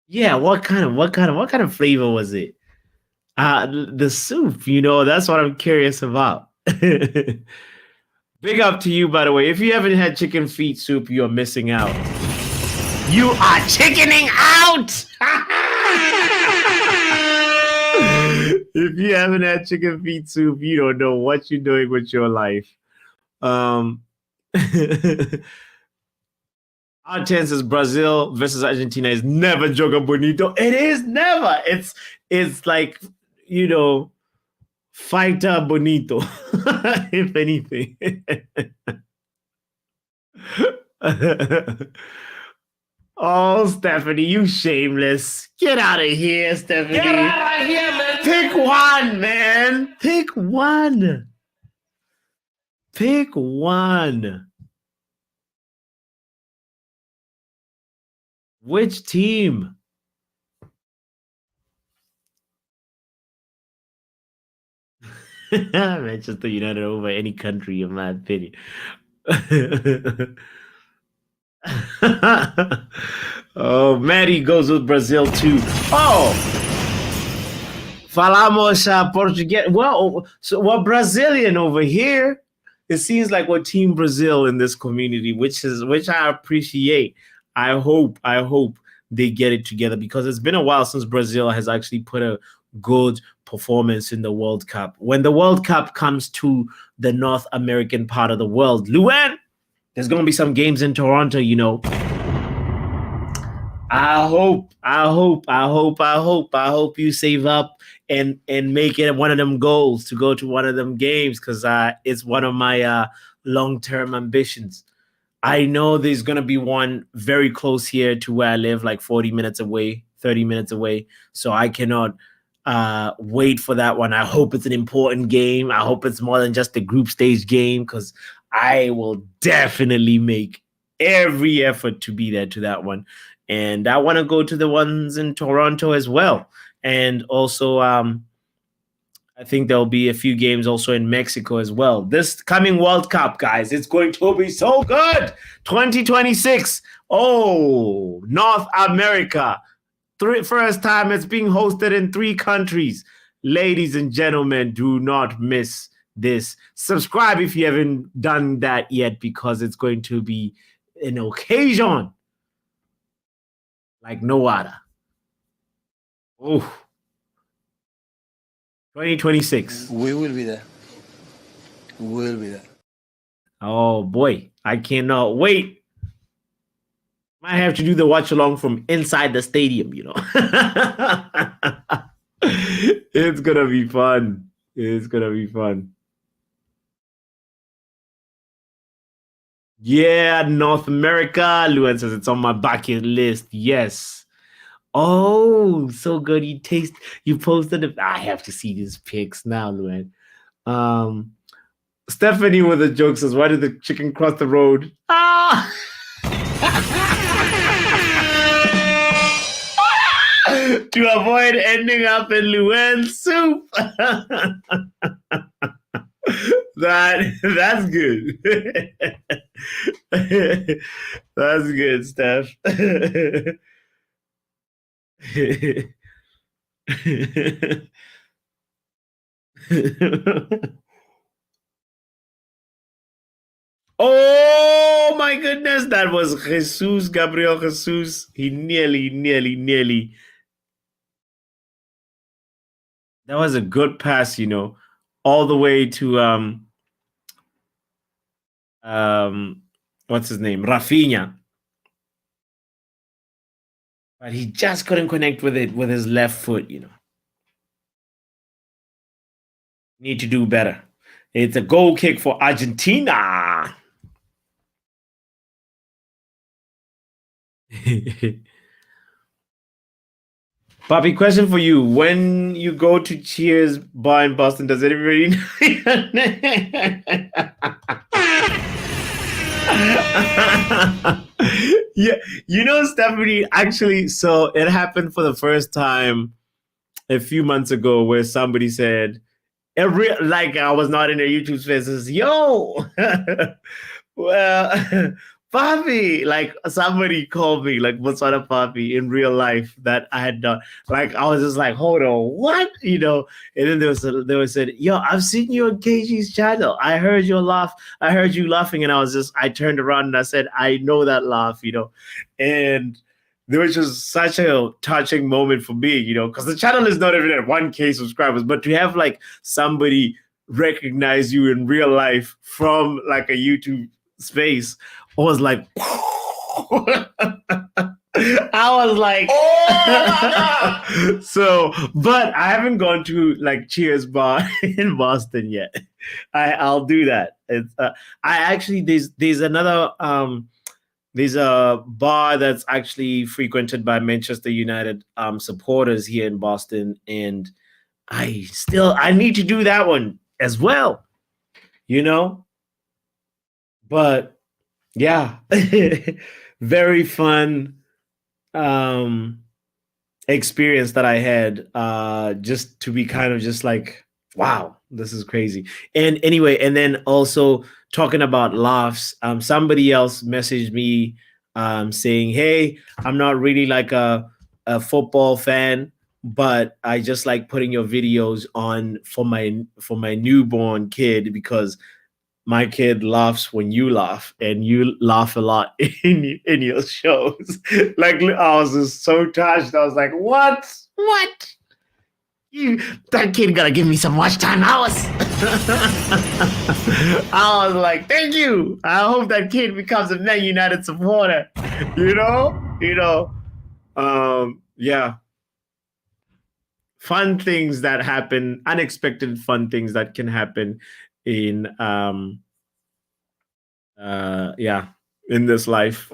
Speaker 1: what kind of flavor was it? The soup, that's what I'm curious about. Big up to you, by the way. If you haven't had chicken feet soup, you're missing out. You are chickening out. If you haven't had chicken feet soup, you don't know what you're doing with your life. Our chances Brazil versus Argentina is never joga bonito. It is never. It's like, fighter bonito, if anything. Oh, Stephanie, you shameless. Get out of here, Stephanie.
Speaker 2: Get out of here, man.
Speaker 1: Pick one, man. Pick one. Pick one. Which team? Manchester United over any country, in my opinion. Oh, Maddie goes with Brazil too. Oh, falamos Portuguese. Well, so we're Brazilian over here. It seems like we're Team Brazil in this community, which I appreciate. I hope they get it together because it's been a while since Brazil has actually put a good performance in the World Cup. When the World Cup comes to the North American part of the world, Luan, there's going to be some games in Toronto, I hope you save up and make it one of them goals to go to one of them games because it's one of my long-term ambitions. I know there's going to be one very close here to where I live, like 40 minutes away, 30 minutes away. So I cannot wait for that one. I hope it's an important game. I hope it's more than just a group stage game because I will definitely make every effort to be there to that one. And I want to go to the ones in Toronto as well. And also, I think there'll be a few games also in Mexico as well. This coming World Cup, guys, it's going to be so good. 2026. Oh, North America. First time it's being hosted in 3 countries. Ladies and gentlemen, do not miss this. Subscribe if you haven't done that yet because it's going to be an occasion like no other. Oh, 2026.
Speaker 4: We will be there. We will be there.
Speaker 1: Oh, boy. I cannot wait. Might have to do the watch along from inside the stadium, It's going to be fun. It's going to be fun. Yeah, North America. Luan says it's on my bucket list. Yes. Oh, so good. You posted it. I have to see these pics now, Luan. Um, Stephanie with a joke says, why did the chicken cross the road? Ah! To avoid ending up in Luan's soup. That's good. That's good, Steph. Oh my goodness, that was Jesus, Gabriel Jesus. He nearly. That was a good pass, all the way to what's his name? Rafinha. But he just couldn't connect with it with his left foot, Need to do better. It's a goal kick for Argentina. Bobby, question for you. When you go to Cheers bar in Boston, does anybody know your name? Yeah, Stephanie, actually, so it happened for the first time a few months ago where somebody said, like I was not in their YouTube spaces, yo, well, Papi, like somebody called me like botswanapapi in real life that I had done. Like I was just like, hold on, what? And then they said, yo, I've seen you on KG's channel. I heard you laughing, and I turned around and I said, I know that laugh, and there was just such a touching moment for me, because the channel is not even at 1K subscribers, but to have like somebody recognize you in real life from like a YouTube space, I was like, I was like, oh so, but I haven't gone to like Cheers bar in Boston yet. I'll do that. It's I actually there's another there's a bar that's actually frequented by Manchester United supporters here in Boston, and I need to do that one as well, But yeah, very fun experience that I had, just to be kind of just like, wow, this is crazy. And anyway, and then also talking about laughs, somebody else messaged me saying, hey, I'm not really like a football fan, but I just like putting your videos on for my newborn kid, because my kid laughs when you laugh, and you laugh a lot in your shows. Like I was just so touched. I was like, what? That kid gotta give me some watch time hours. I was like, thank you. I hope that kid becomes a Man United supporter. Yeah. Fun things that happen, unexpected fun things that can happen in in this life.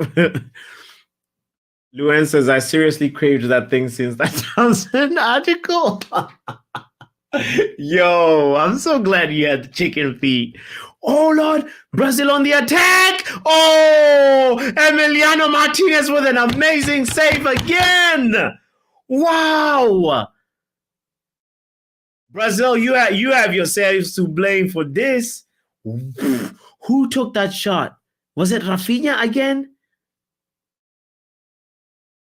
Speaker 1: Luan says, I seriously craved that thing since that Johnson article. Yo, I'm so glad you had the chicken feet. Oh Lord, Brazil on the attack. Oh, Emiliano Martinez with an amazing save again. Wow. Brazil, you have yourselves to blame for this. Who took that shot? Was it Rafinha again?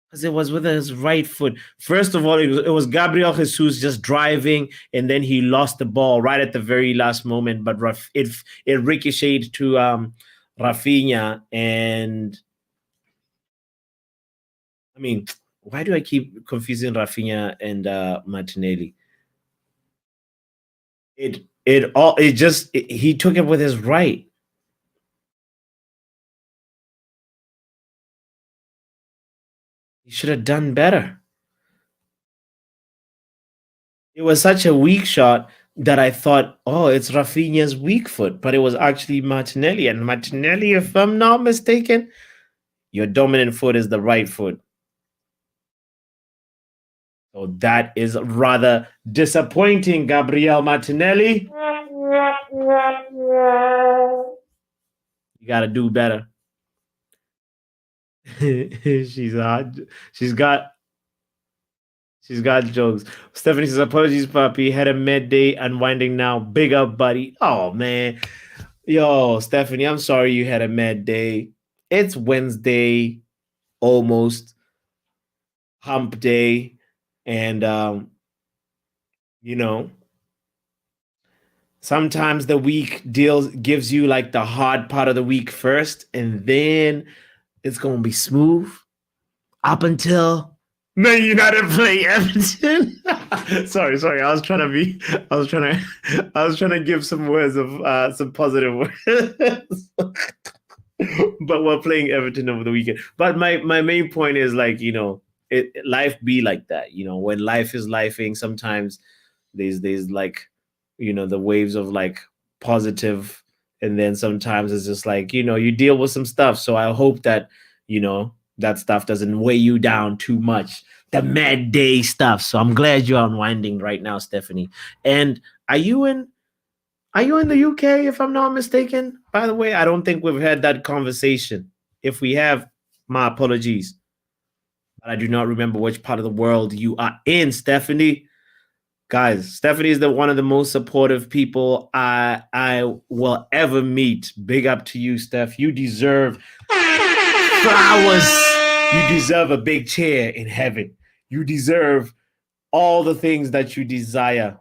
Speaker 1: Because it was with his right foot. First of all, it was Gabriel Jesus just driving, and then he lost the ball right at the very last moment. But it ricocheted to Rafinha, and I mean, why do I keep confusing Rafinha and Martinelli? He took it with his right. He should have done better. It was such a weak shot that I thought, oh, it's Rafinha's weak foot, but it was actually Martinelli. And Martinelli, if I'm not mistaken, your dominant foot is the right foot. So that is rather disappointing, Gabriel Martinelli. You got to do better. She's hot. She's got jokes. Stephanie says, apologies, puppy. Had a midday unwinding now. Big up, buddy. Oh, man. Yo, Stephanie, I'm sorry you had a mad day. It's Wednesday, almost hump day. And, you know, sometimes the week gives you like the hard part of the week first, and then it's going to be smooth up until Man United play Everton. sorry. I was trying to give some words of some positive words. But we're playing Everton over the weekend. But my main point is like, life be like that. When life is lifing, sometimes there's like, the waves of like positive, and then sometimes it's just like, you deal with some stuff. So I hope that, that stuff doesn't weigh you down too much. The mad day stuff. So I'm glad you're unwinding right now, Stephanie. And are you in the UK, if I'm not mistaken? By the way, I don't think we've had that conversation. If we have, my apologies. But I do not remember which part of the world you are in, Stephanie. Guys, Stephanie is one of the most supportive people I will ever meet. Big up to you, Steph. You deserve flowers. You deserve a big chair in heaven. You deserve all the things that you desire.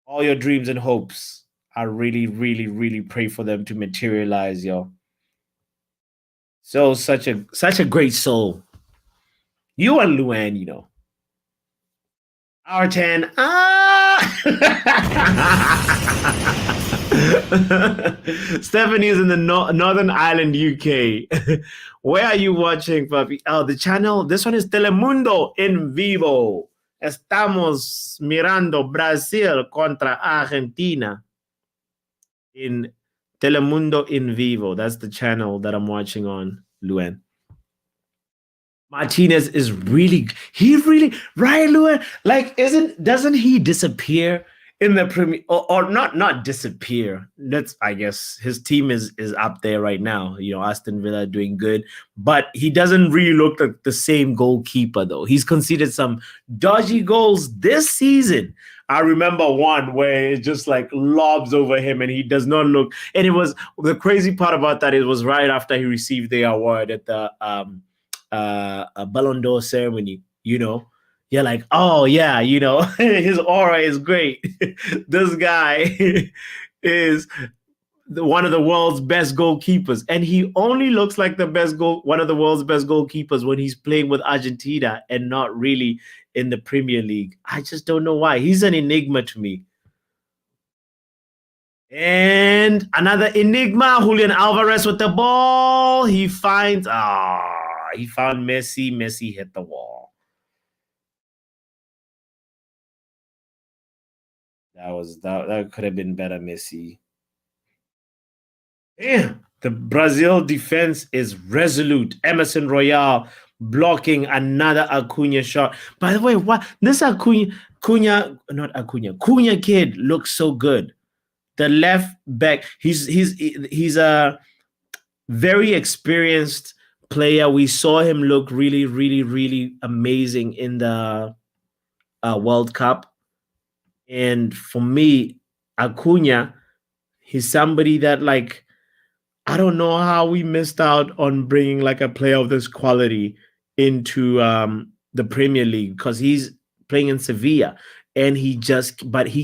Speaker 1: All your dreams and hopes. I really, really, really pray for them to materialize, yo. So such a great soul. You and Luann, R10. Stephanie is in the Northern Ireland, UK. Where are you watching, papi? Oh, the channel. This one is Telemundo en vivo. Estamos mirando Brasil contra Argentina in Telemundo en vivo. That's the channel that I'm watching on, Luan. Martinez is right, Luan? Like, doesn't he disappear in the Premier, or not disappear? I guess his team is up there right now. Aston Villa doing good, but he doesn't really look like the same goalkeeper though. He's conceded some dodgy goals this season. I remember one where it just like lobs over him and he does not look. And it was the crazy part about that. It was right after he received the award at the a Ballon d'Or ceremony. You're like, oh yeah, his aura is great. This guy is one of the world's best goalkeepers, and he only looks like one of the world's best goalkeepers when he's playing with Argentina and not really in the Premier League. I just don't know why. He's an enigma to me. And another enigma, Julian Alvarez with the ball. He found Messi. Messi hit the wall. That could have been better, Messi. Yeah, the Brazil defense is resolute. Emerson Royale blocking another Acuna shot. By the way, what this Cunha kid looks so good. The left back, he's a very experienced player. We saw him look really, really, really amazing in the World Cup. And for me, Acuna, he's somebody that, like, I don't know how we missed out on bringing like a player of this quality into the Premier League, because he's playing in Sevilla and he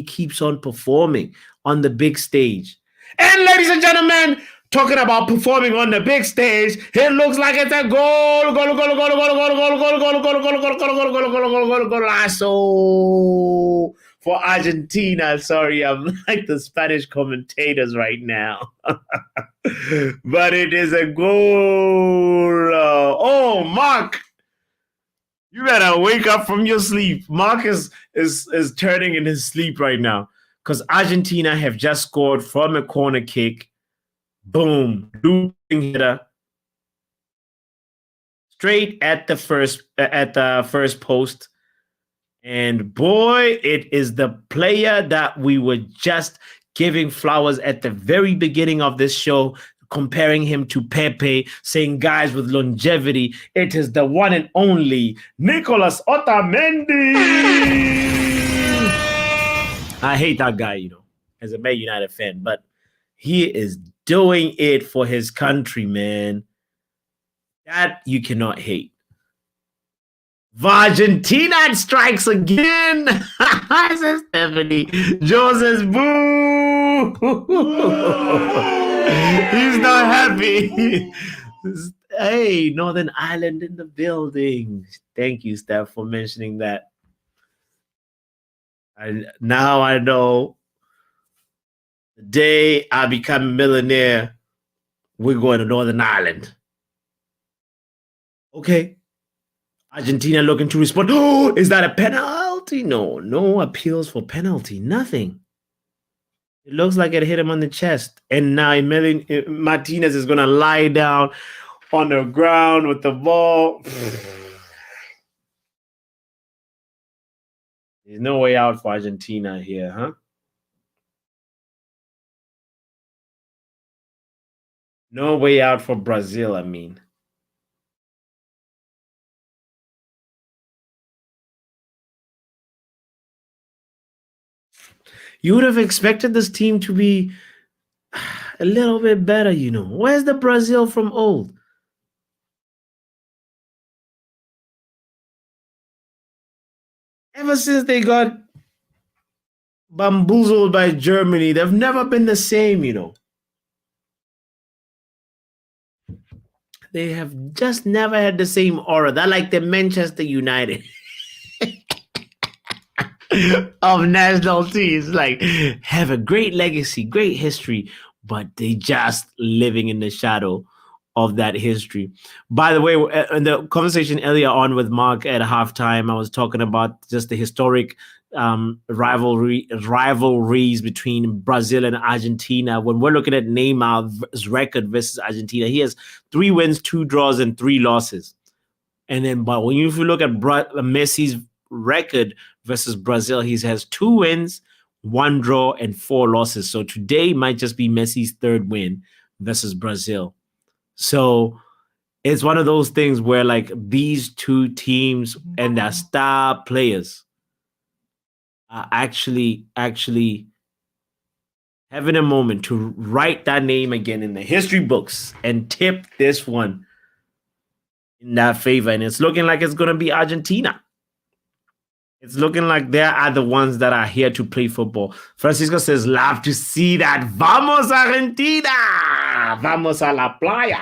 Speaker 1: keeps on performing on the big stage. And ladies and gentlemen, talking about performing on the big stage, it looks like it's a golazo for Argentina. Sorry, I'm like the Spanish commentators right now. But it is a goal. Oh, Mark, You better wake up from your sleep. Marcus is turning in his sleep right now because Argentina have just scored from a corner kick. Boom, looping hitter, straight at the first post. And boy, it is the player that we were just giving flowers at the very beginning of this show, comparing him to Pepe, saying guys with longevity. It is the one and only Nicolas Otamendi. I hate that guy, you know, as a Man United fan, but he is doing it for his country, man. That you cannot hate. Argentina strikes again. Says Stephanie. Joe says boo. He's not happy. Hey, Northern Ireland in the building. Thank you, Steph, for mentioning that. Now I know the day I become a millionaire, we're going to Northern Ireland. Okay. Argentina looking to respond. Oh, is that a penalty? No appeals for penalty. Nothing. It looks like it hit him on the chest. And now Martinez is going to lie down on the ground with the ball. There's no way out for Argentina here, huh? No way out for Brazil, I mean. You would have expected this team to be a little bit better, you know. Where's the Brazil from old? Ever since they got bamboozled by Germany, they've never been the same, you know. They have just never had the same aura. They're like the Manchester United of national teams. Like, have a great legacy, great history, but they just living in the shadow of that history. By the way, in the conversation earlier on with Mark at halftime, I was talking about just the historic rivalries between Brazil and Argentina. When we're looking at Neymar's record versus Argentina, he has 3 wins, 2 draws, and 3 losses. And then, but when you look at Messi's record versus Brazil, he has 2 wins, 1 draw, and 4 losses. So today might just be Messi's 3rd win versus Brazil. So it's one of those things where like these 2 teams and their star players are actually having a moment to write that name again in the history books and tip this one in that favor. And it's looking like it's going to be Argentina. It's looking like they are the ones that are here to play football. Francisco says, love to see that. Vamos, Argentina! Vamos a la playa.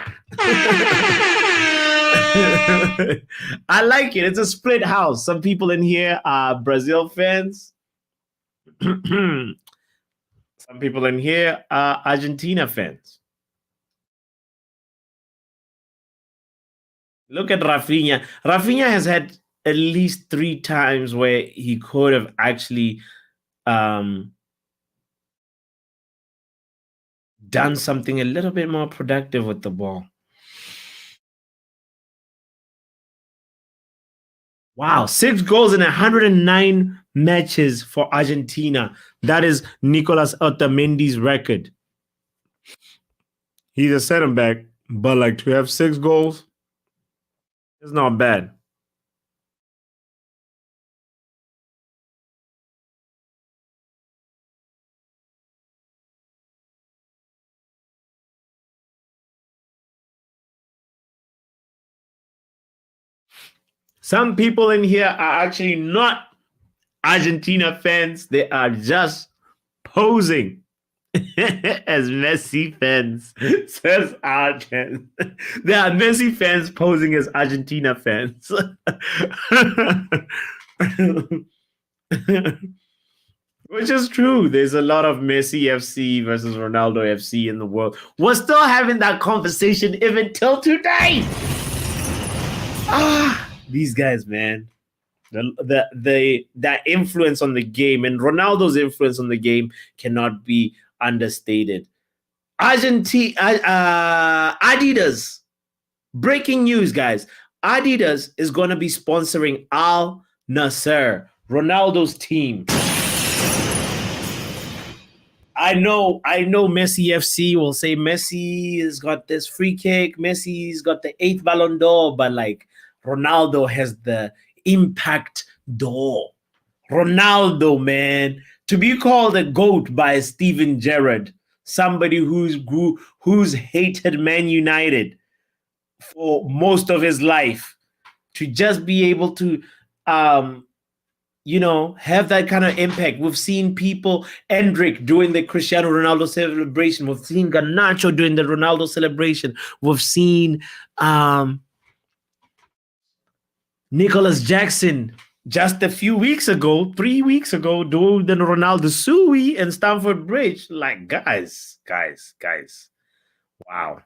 Speaker 1: I like it. It's a split house. Some people in here are Brazil fans. Some people in here are Argentina fans. Look at Rafinha. Rafinha has had at least 3 times where he could have actually done something a little bit more productive with the ball. Wow, 6 goals in 109 matches for Argentina. That is Nicolas Otamendi's record. He's a center back, but like to have 6 goals, it's not bad. Some people in here are actually not Argentina fans. They are just posing as Messi fans, says Argent. There are Messi fans posing as Argentina fans. Which is true. There's a lot of Messi FC versus Ronaldo FC in the world. We're still having that conversation even till today. These guys, man. That influence on the game, and Ronaldo's influence on the game cannot be understated. Argentina, Adidas. Breaking news, guys. Adidas is going to be sponsoring Al Nassr, Ronaldo's team. I know Messi FC will say Messi has got this free kick, Messi's got the 8th Ballon d'Or, but like Ronaldo has the impact d'Or. Ronaldo, man, to be called a GOAT by Steven Gerrard, somebody who's hated Man United for most of his life, to just be able to have that kind of impact. We've seen people, Endrick doing the Cristiano Ronaldo celebration. We've seen Garnacho doing the Ronaldo celebration. We've seen Nicholas Jackson just a few weeks ago, 3 weeks ago, doing the Ronaldo Sui and Stamford Bridge. Like, guys. Wow.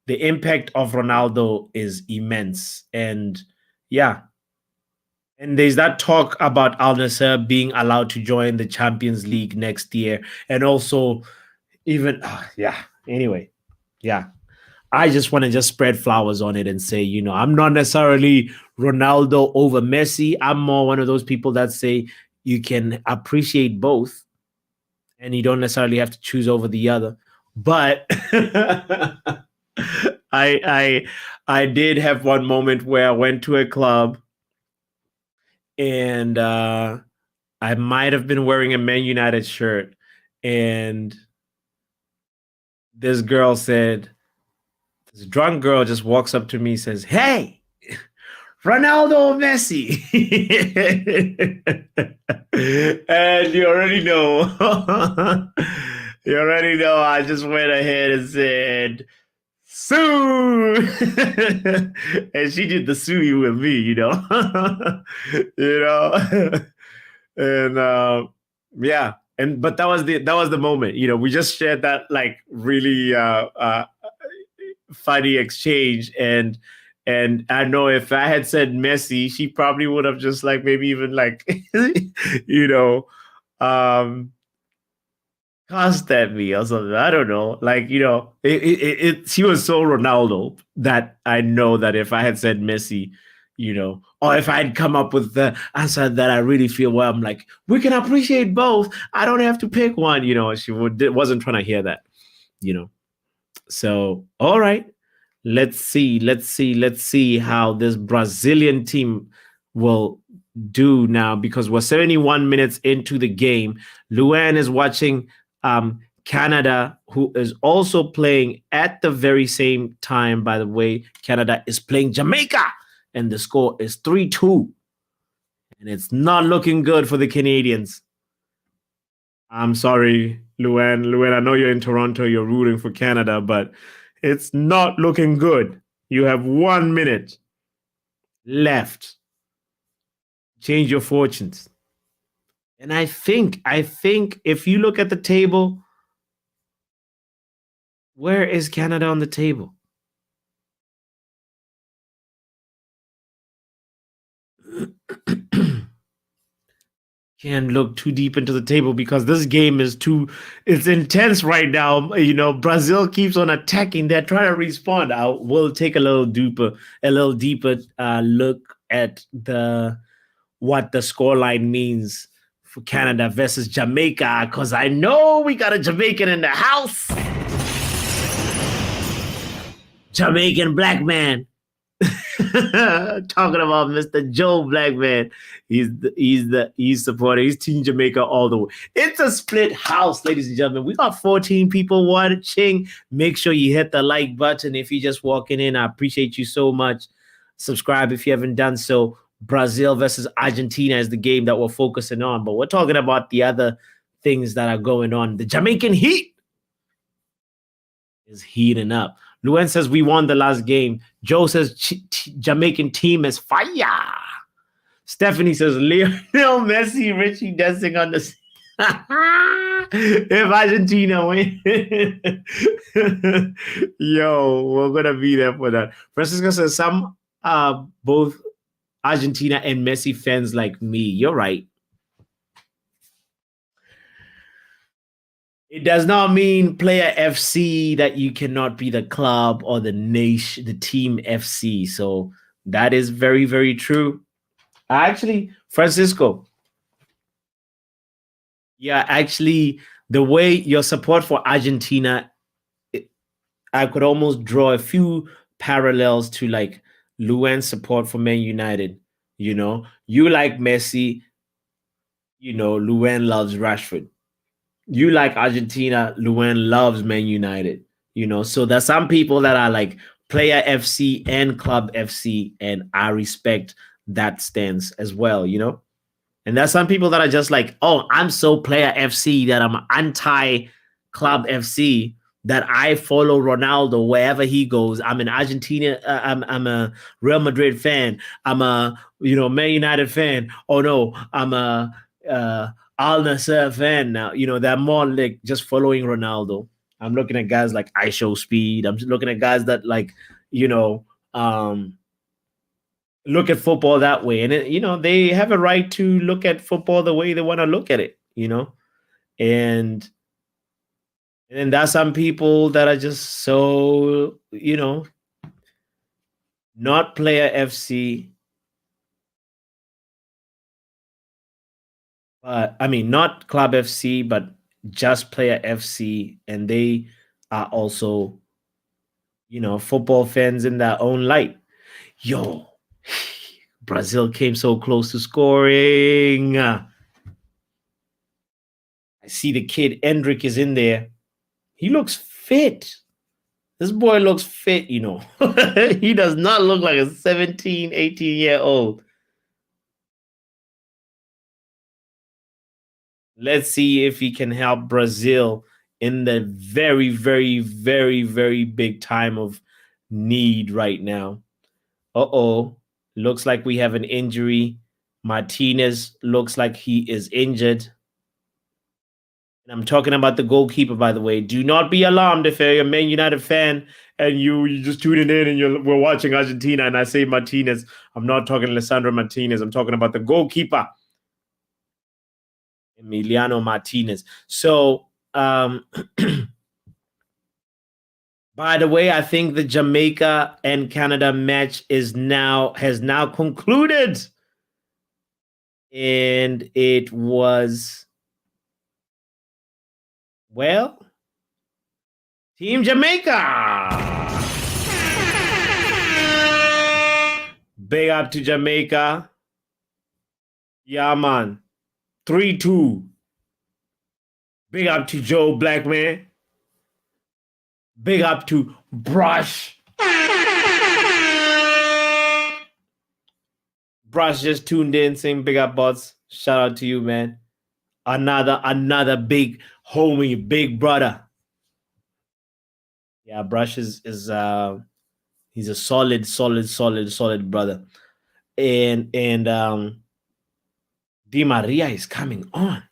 Speaker 1: The impact of Ronaldo is immense. And yeah. And there's that talk about Al Nassr being allowed to join the Champions League next year. And also anyway, yeah. I just want to just spread flowers on it and say, I'm not necessarily Ronaldo over Messi. I'm more one of those people that say you can appreciate both and you don't necessarily have to choose over the other. But I did have one moment where I went to a club and I might have been wearing a Man United shirt, and this drunk girl just walks up to me and says, "Hey, Ronaldo or Messi?" And you already know. I just went ahead and said, "Sue," and she did the sue with me, and yeah. But that was the moment, we just shared that like really funny exchange, and I know if I had said Messi, she probably would have just like maybe even like cussed at me or something. I don't know. Like, she was so Ronaldo that I know that if I had said Messi, or if I had come up with the answer that I really feel, well, I'm like, we can appreciate both. I don't have to pick one, she wasn't trying to hear that, So, all right, let's see how this Brazilian team will do now, because we're 71 minutes into the game. Luan is watching Canada, who is also playing at the very same time. By the way, Canada is playing Jamaica, and the score is 3-2. And it's not looking good for the Canadians. I'm sorry, Luan. Luan, I know you're in Toronto, you're rooting for Canada, but it's not looking good. You have 1 minute left. Change your fortunes. And I think if you look at the table, where is Canada on the table? Can't look too deep into the table because this game is it's intense right now. Brazil keeps on attacking. They're trying to respond. We'll take a little deeper look at what the scoreline means for Canada versus Jamaica, because I know we got a Jamaican in the house. Jamaican black man. Talking about Mr. Joe Blackman. He's supporting. He's Team Jamaica all the way. It's a split house, ladies and gentlemen. We got 14 people watching. Make sure you hit the like button if you're just walking in. I appreciate you so much. Subscribe if you haven't done so. Brazil versus Argentina is the game that we're focusing on, but we're talking about the other things that are going on. The Jamaican heat is heating up. Luan says we won the last game. Joe says Jamaican team is fire. Stephanie says Lionel Messi, Richie dancing on the if Argentina win. Yo, we're gonna be there for that. Francisco says some both Argentina and Messi fans like me. You're right. It does not mean player FC that you cannot be the club or the nation, the team FC. So that is very, very true. Actually, Francisco, yeah, actually, the way your support for Argentina, I could almost draw a few parallels to like Luan's support for Man United. You know, you like Messi, you know, Luan loves Rashford. You like Argentina, Luan loves Man United. You know, so there's some people that are like player FC and club FC, and I respect that stance as well, you know. And there's some people that are just like, oh, I'm so player FC that I'm anti club FC that I follow Ronaldo wherever he goes. I'm an Argentina, I'm a Real Madrid fan. I'm a Man United fan. Oh no, I'm a Al Nassr fan now. You know, they're more like just following Ronaldo. I'm looking at guys like I Show Speed. I'm looking at guys that like look at football that way, and they have a right to look at football the way they want to look at it. And then there's some people that are just so not player FC, but I mean not club FC, but just player FC, and they are also football fans in their own light. Yo, Brazil came so close to scoring. I see the kid Endrick is in there. He looks fit. This boy looks fit, He does not look like a 17, 18-year-old. Let's see if he can help Brazil in the very, very, very, very big time of need right now. Uh-oh. Looks like we have an injury. Martinez looks like he is injured. And I'm talking about the goalkeeper, by the way. Do not be alarmed if you're a Man United fan and you just tuning in and we're watching Argentina and I say Martinez. I'm not talking Lisandro Martinez. I'm talking about the goalkeeper, Emiliano Martinez. So, by the way, I think the Jamaica and Canada match has now concluded. And it was, well, Team Jamaica. Big up to Jamaica. Yeah, man. 3-2. Big up to Joe Blackman. Big up to Brush. Brush just tuned in saying big up, bots. Shout out to you, man. Another big homie, big brother. Yeah, Brush is he's a solid brother. And Di Maria is coming on.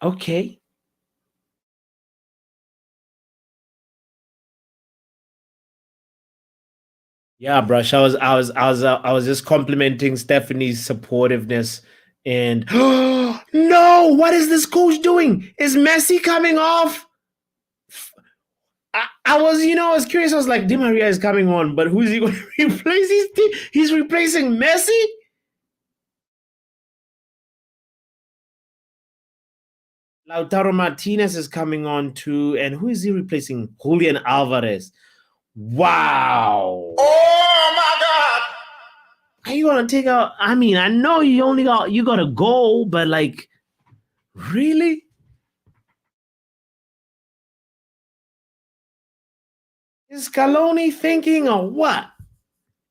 Speaker 1: Okay. Yeah, Brush. I was just complimenting Stephanie's supportiveness. And no, what is this coach doing? Is Messi coming off? I was curious. I was like, Di Maria is coming on, but who's he going to replace? He's replacing Messi? Lautaro Martinez is coming on too. And who is he replacing? Julian Alvarez. Wow.
Speaker 2: Oh my God.
Speaker 1: Are you gonna take out? I mean, I know you got a goal, but like, really? Is Scaloni thinking or what?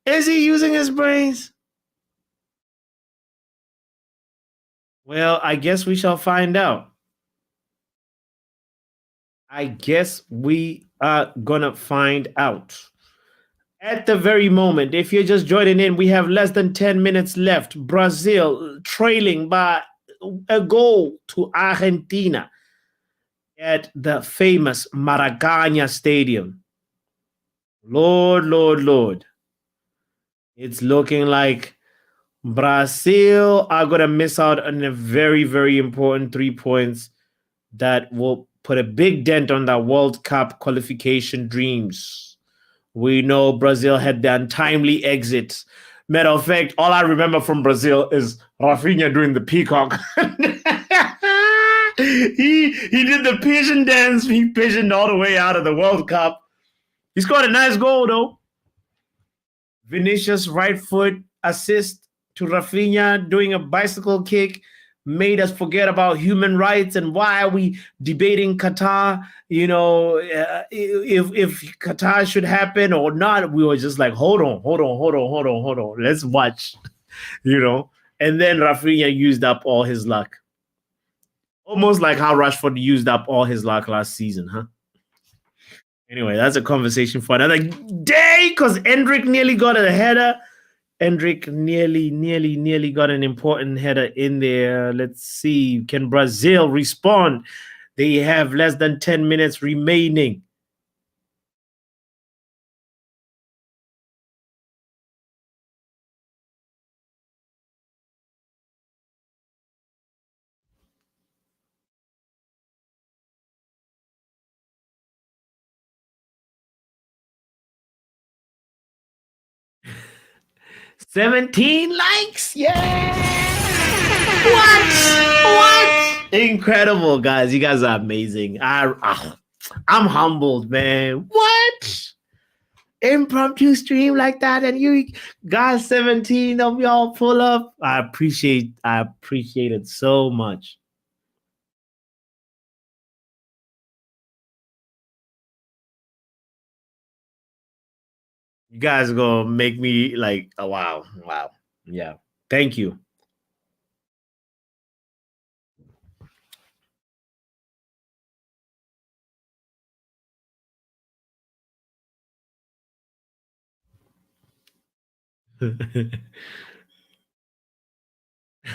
Speaker 1: Is he using his brains? Well, I guess we shall find out. I guess we are gonna find out. At the very moment, if you're just joining in, we have less than 10 minutes left. Brazil trailing by a goal to Argentina at the famous Maracanã Stadium. Lord. It's looking like Brazil are going to miss out on a very, very important 3 points that will put a big dent on their World Cup qualification dreams. We know Brazil had the untimely exit. Matter of fact, all I remember from Brazil is Rafinha doing the peacock. he did the pigeon dance. He pigeoned all the way out of the World Cup. He scored a nice goal, though. Vinicius' right foot assist to Rafinha doing a bicycle kick made us forget about human rights and why are we debating Qatar, if Qatar should happen or not. We were just like, hold on. Let's watch, And then Rafinha used up all his luck. Almost like how Rashford used up all his luck last season, huh? Anyway, that's a conversation for another day because Endrick nearly got a header. Endrick nearly got an important header in there. Let's see. Can Brazil respond? They have less than 10 minutes remaining. $17 likes. Yeah. What? Incredible, guys. You guys are amazing. I'm humbled, man. What? Impromptu stream like that, and you guys 17 of y'all pull up. I appreciate it so much. You guys are gonna make me like, oh, wow. Yeah. Thank you. Are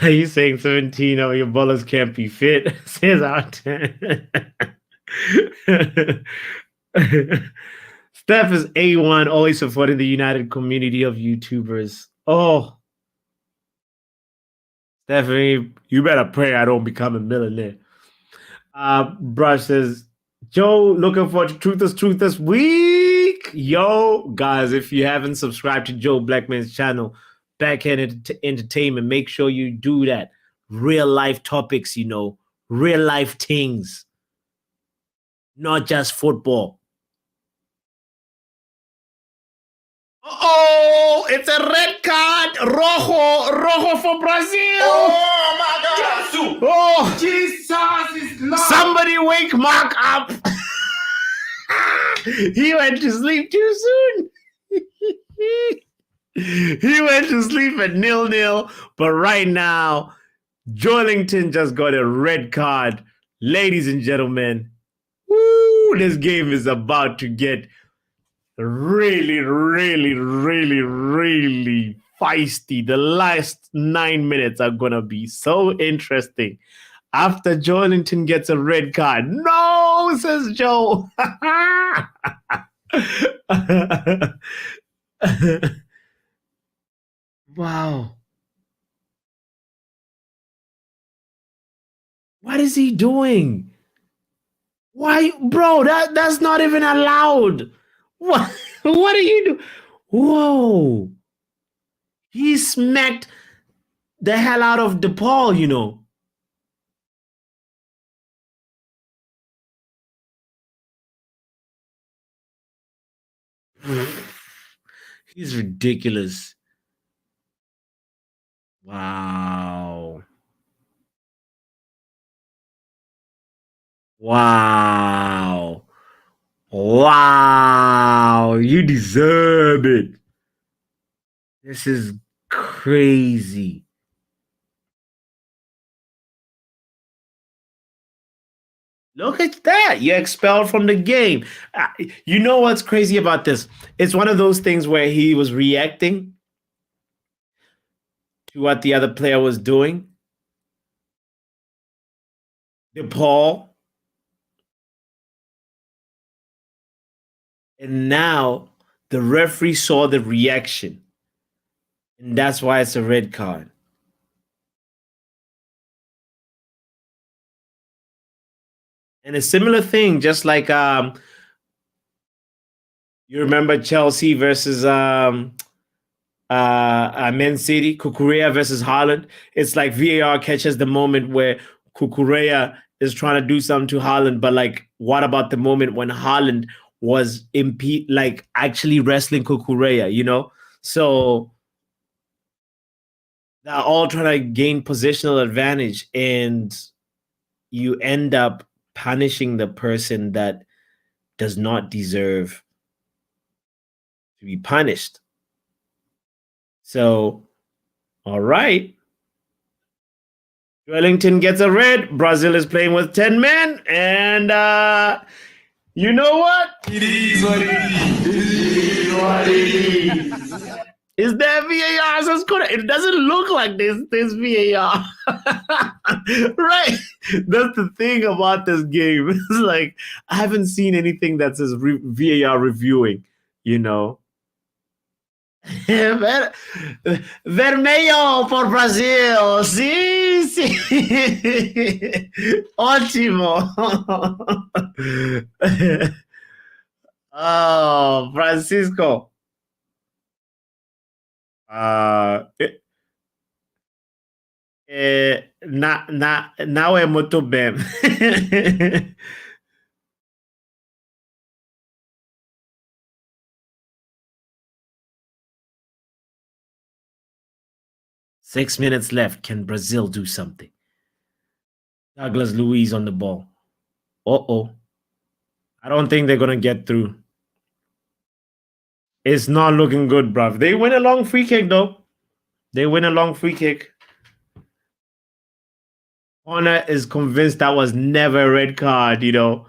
Speaker 1: you saying 17 of your ballers can't be fit? Says out. Steph is A1, always supporting the united community of YouTubers. Oh, Stephanie, you better pray I don't become a millionaire. Brush says, Joe, looking for Truth this week. Yo, guys, if you haven't subscribed to Joe Blackman's channel, Backhand Entertainment, make sure you do that. Real life topics, real life things, not just football. Oh, it's a red card. Rojo for Brazil.
Speaker 3: Oh my God.
Speaker 1: Oh,
Speaker 3: Jesus is Lord.
Speaker 1: Somebody wake Mark up. He went to sleep too soon. He went to sleep at 0-0. But right now, Joelinton just got a red card. Ladies and gentlemen, this game is about to get really feisty. The last 9 minutes are going to be so interesting. After Joelinton gets a red card. No, says Joe. Wow. What is he doing? Why, bro? That's not even allowed. What? What are you doing? Whoa! He smacked the hell out of DePaul, He's ridiculous. Wow. Wow. You deserve it. This is crazy. Look at that. You're expelled from the game. You know what's crazy about this? It's one of those things where he was reacting to what the other player was doing. DePaul. And now the referee saw the reaction. And that's why it's a red card. And a similar thing, just like you remember Chelsea versus Man City, Kukurea versus Haaland. It's like VAR catches the moment where Kukurea is trying to do something to Haaland, but like, what about the moment when Haaland was like actually wrestling Kukurea? You know, so they're all trying to gain positional advantage, and you end up punishing the person that does not deserve to be punished. So, all right. Wellington gets a red. Brazil is playing with 10 men. And you know what?
Speaker 2: It is what it is. It is what it is.
Speaker 1: Is there VAR? It doesn't look like this VAR. Right. That's the thing about this game. It's like, I haven't seen anything that says VAR reviewing, you know. Vermelho por Brasil. Sí, sí. Ótimo. Oh, Francisco. Now é muito bem. 6 minutes left. Can Brazil do something? Douglas Luiz on the ball. Uh-oh. I don't think they're going to get through. It's not looking good, bruv. They win a long free kick, though. They win a long free kick. Honor is convinced that was never a red card, you know.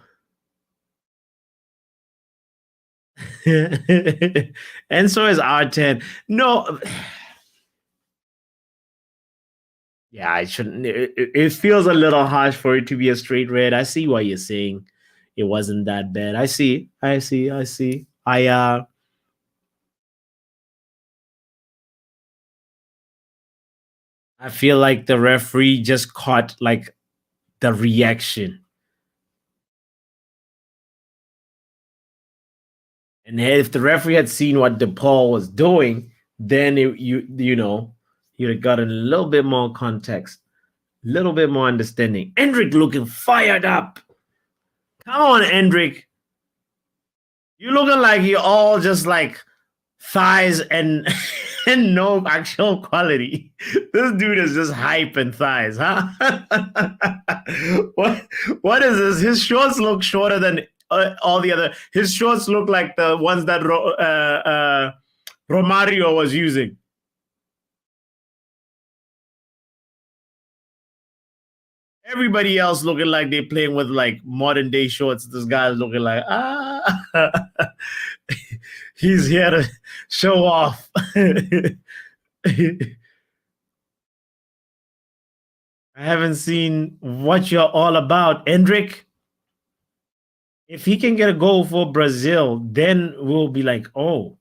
Speaker 1: And so is R10. No. Yeah, I shouldn't. It feels a little harsh for it to be a straight red. I see what you're saying. It wasn't that bad. I see. I feel like the referee just caught like the reaction. And if the referee had seen what DePaul was doing, then you know, you'd have gotten a little bit more context, a little bit more understanding. Endrick looking fired up. Come on, Endrick. You looking like you're all just like thighs and and no actual quality. This dude is just hype and thighs, huh? What is this? His shorts look shorter than all the other. His shorts look like the ones that Romario was using. Everybody else looking like they're playing with like modern day shorts. This guy's looking like, he's here to show off. I haven't seen what you're all about, Endrick. If he can get a goal for Brazil, then we'll be like, oh,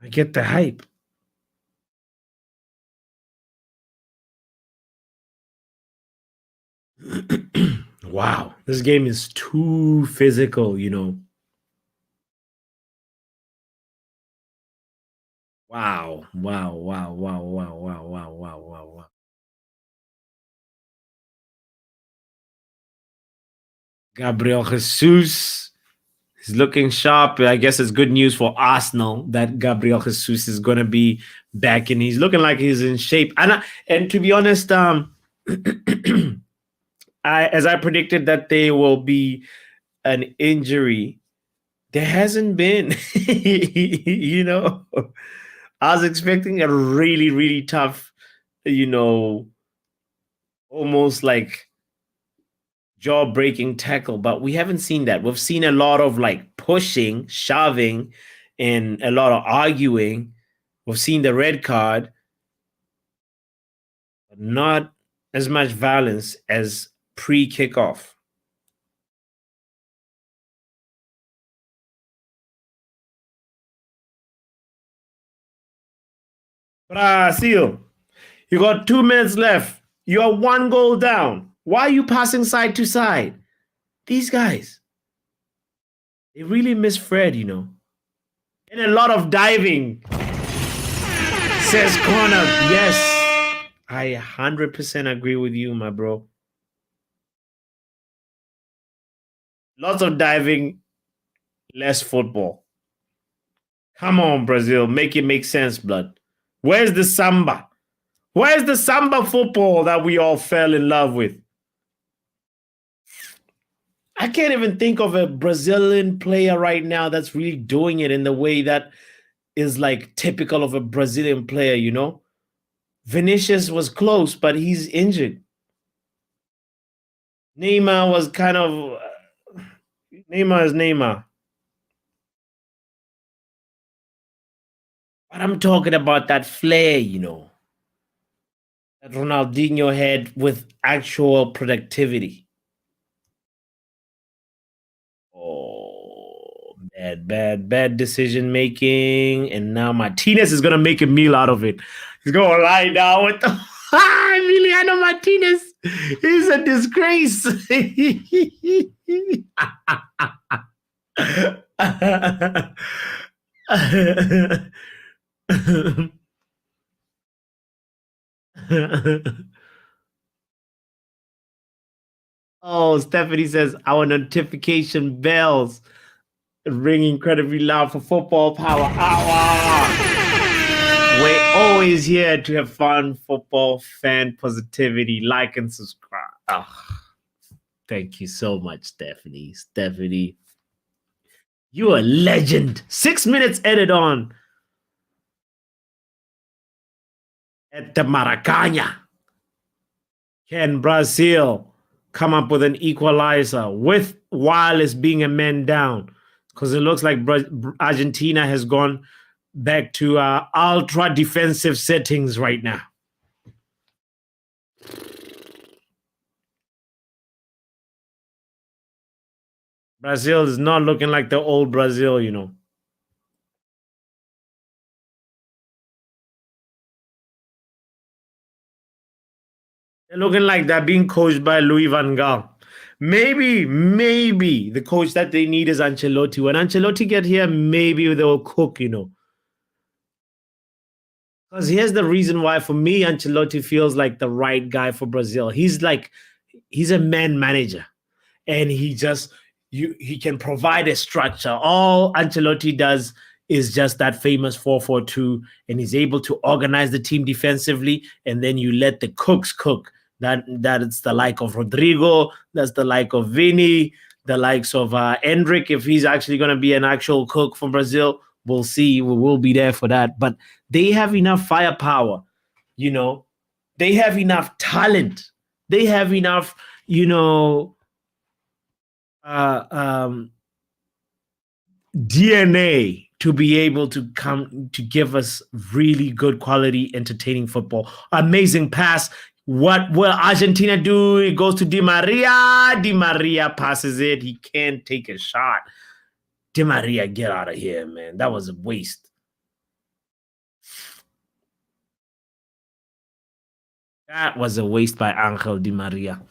Speaker 1: I get the hype. Wow, this game is too physical, you know. Wow. Gabriel Jesus is looking sharp. I guess it's good news for Arsenal that Gabriel Jesus is going to be back, and he's looking like he's in shape. And to be honest, as I predicted that there will be an injury, there hasn't been. You know, I was expecting a really, really tough, you know, almost like jaw-breaking tackle, but we haven't seen that. We've seen a lot of like pushing, shoving, and a lot of arguing. We've seen the red card, but not as much violence as pre-kickoff. Brazil, you got 2 minutes left. You are 1 goal down. Why are you passing side to side? These guys, they really miss Fred, you know. And a lot of diving, says Connor. Yes, I 100% agree with you, my bro. Lots of diving, less football. Come on, Brazil. Make it make sense, blood. Where's the samba? Where's the samba football that we all fell in love with? I can't even think of a Brazilian player right now that's really doing it in the way that is like typical of a Brazilian player, you know? Vinicius was close, but he's injured. Neymar was kind of... Neymar is Neymar. But I'm talking about that flair, you know? That Ronaldinho had with actual productivity. Oh, bad decision making. And now Martinez is gonna make a meal out of it. He's gonna lie down with the Emiliano Martinez. He's a disgrace. Oh, Stephanie says our notification bells ring incredibly loud for football power hour. We're always here to have fun, football, fan positivity. Like and subscribe. Oh, thank you so much, Stephanie. Stephanie, you a legend. 6 minutes added on at the Maracanã. Can Brazil come up with an equalizer with Wireless being a man down? Because it looks like Argentina has gone back to ultra defensive settings right now. Brazil is not looking like the old Brazil, you know. They're looking like they're being coached by Louis van Gaal. Maybe the coach that they need is Ancelotti. When Ancelotti get here, maybe they'll cook, you know. Because here's the reason why, for me, Ancelotti feels like the right guy for Brazil. He's a man manager, and he can provide a structure. All Ancelotti does is just that famous 4-4-2, and he's able to organize the team defensively, and then you let the cooks cook. That it's the like of Rodrygo, that's the like of Vini, the likes of Erik, if he's actually going to be an actual cook for Brazil. We'll see. We will be there for that. But they have enough firepower, you know. They have enough talent. They have enough, you know, DNA to be able to come to give us really good quality, entertaining football. Amazing pass. What will Argentina do? It goes to Di Maria. Di Maria passes it. He can't take a shot. Di Maria, get out of here, man. That was a waste. That was a waste by Angel Di Maria.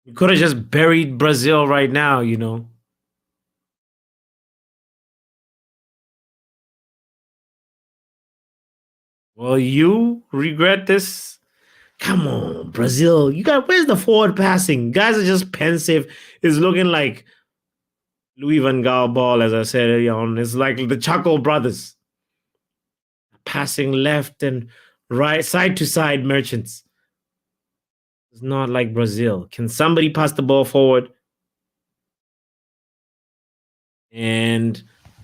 Speaker 1: You could have just buried Brazil right now, you know. Well, you regret this? Come on, Brazil. Where's the forward passing? Guys are just pensive. It's looking like Louis van Gaal ball, as I said earlier on. It's like the Chaco brothers. Passing left and right, side to side merchants. It's not like Brazil. Can somebody pass the ball forward and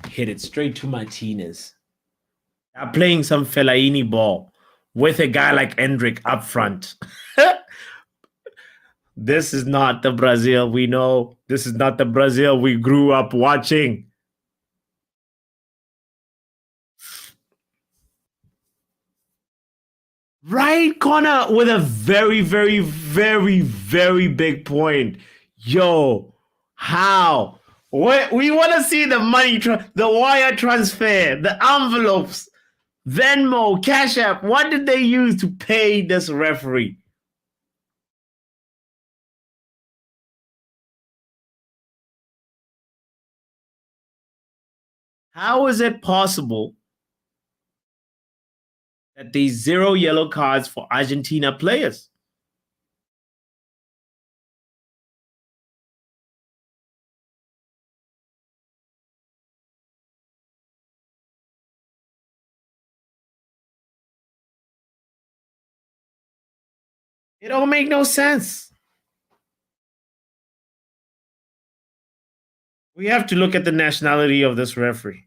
Speaker 1: hit it straight to Martinez? They're playing some Fellaini ball with a guy like Endrick up front. This is not the Brazil we know. This is not the Brazil we grew up watching. Right, Connor, with a very, very, very, very big point. Yo, how? We want to see the money, the wire transfer, the envelopes, Venmo, Cash App. What did they use to pay this referee? How is it possible that there's 0 yellow cards for Argentina players? It don't make no sense. We have to look at the nationality of this referee.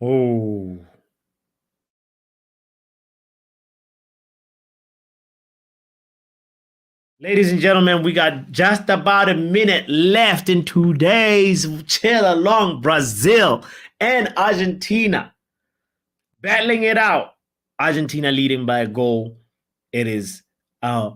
Speaker 1: Oh. Ladies and gentlemen, we got just about a minute left in today's chill along. Brazil and Argentina battling it out. Argentina leading by a goal. It is a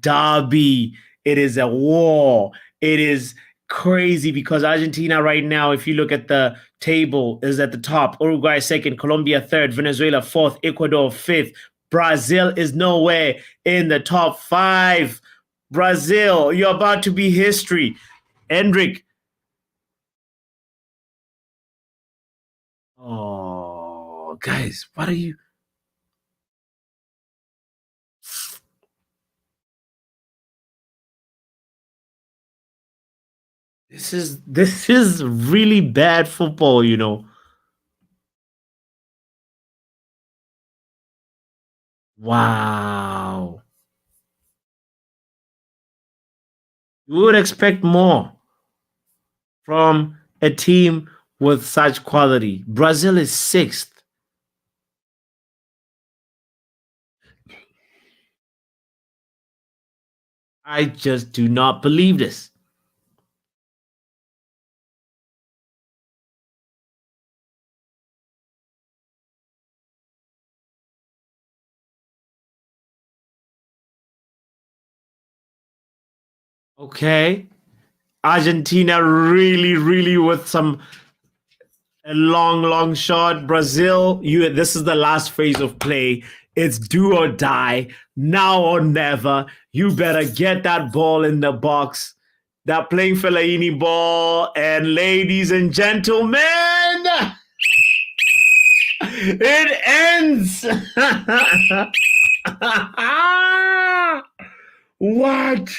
Speaker 1: derby. It is a war. It is crazy because Argentina right now, if you look at the table, is at the top. Uruguay second, Colombia third, Venezuela fourth, Ecuador fifth. Brazil is nowhere in the top 5. Brazil, you're about to be history. Hendrik. Oh, guys, what are you? This is really bad football, you know. Wow. You would expect more from a team with such quality. Brazil is 6th. I just do not believe this. Okay. Argentina really with a long shot. Brazil, this is the last phase of play. It's do or die, now or never. You better get that ball in the box. That playing Fellaini ball. And ladies and gentlemen, it ends. What?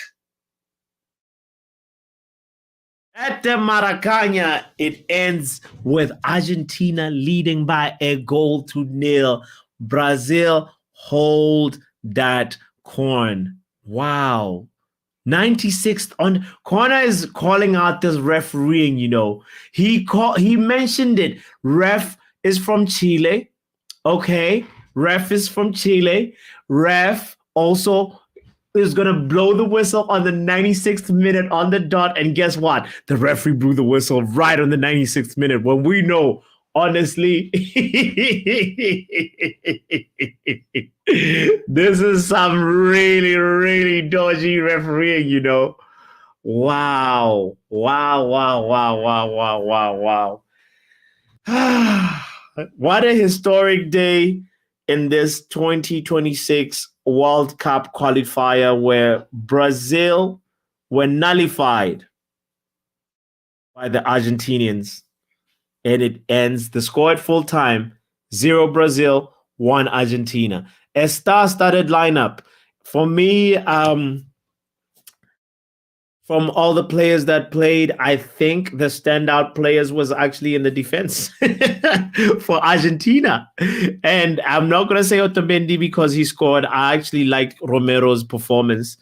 Speaker 1: At the Maracana, it ends with Argentina leading by a 1-0. Brazil hold that corn. Wow. 96th on Corner is calling out this refereeing, you know. He mentioned it. Ref is from Chile. Okay. Ref is from Chile. Ref also is going to blow the whistle on the 96th minute on the dot. And guess what? The referee blew the whistle right on the 96th minute when we know, honestly, this is some really dodgy refereeing, you know. Wow. What a historic day in this 2026 World Cup qualifier where Brazil were nullified by the Argentinians. And it ends, the score at full time, 0 Brazil, 1 Argentina. A star-studded lineup. For me, from all the players that played, I think the standout players was actually in the defense for Argentina. And I'm not going to say Otamendi because he scored. I actually liked Romero's performance.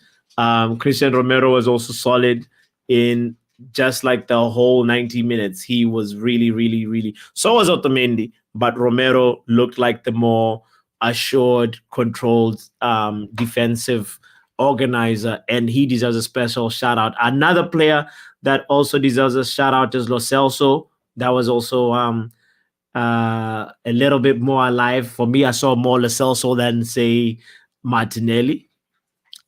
Speaker 1: Christian Romero was also solid in just like the whole 90 minutes. He was really. So was Otamendi, but Romero looked like the more assured, controlled, defensive organizer, and he deserves a special shout out. Another player that also deserves a shout out is Lo Celso. That was also a little bit more alive. For me, I saw more Lo Celso than, say, Martinelli,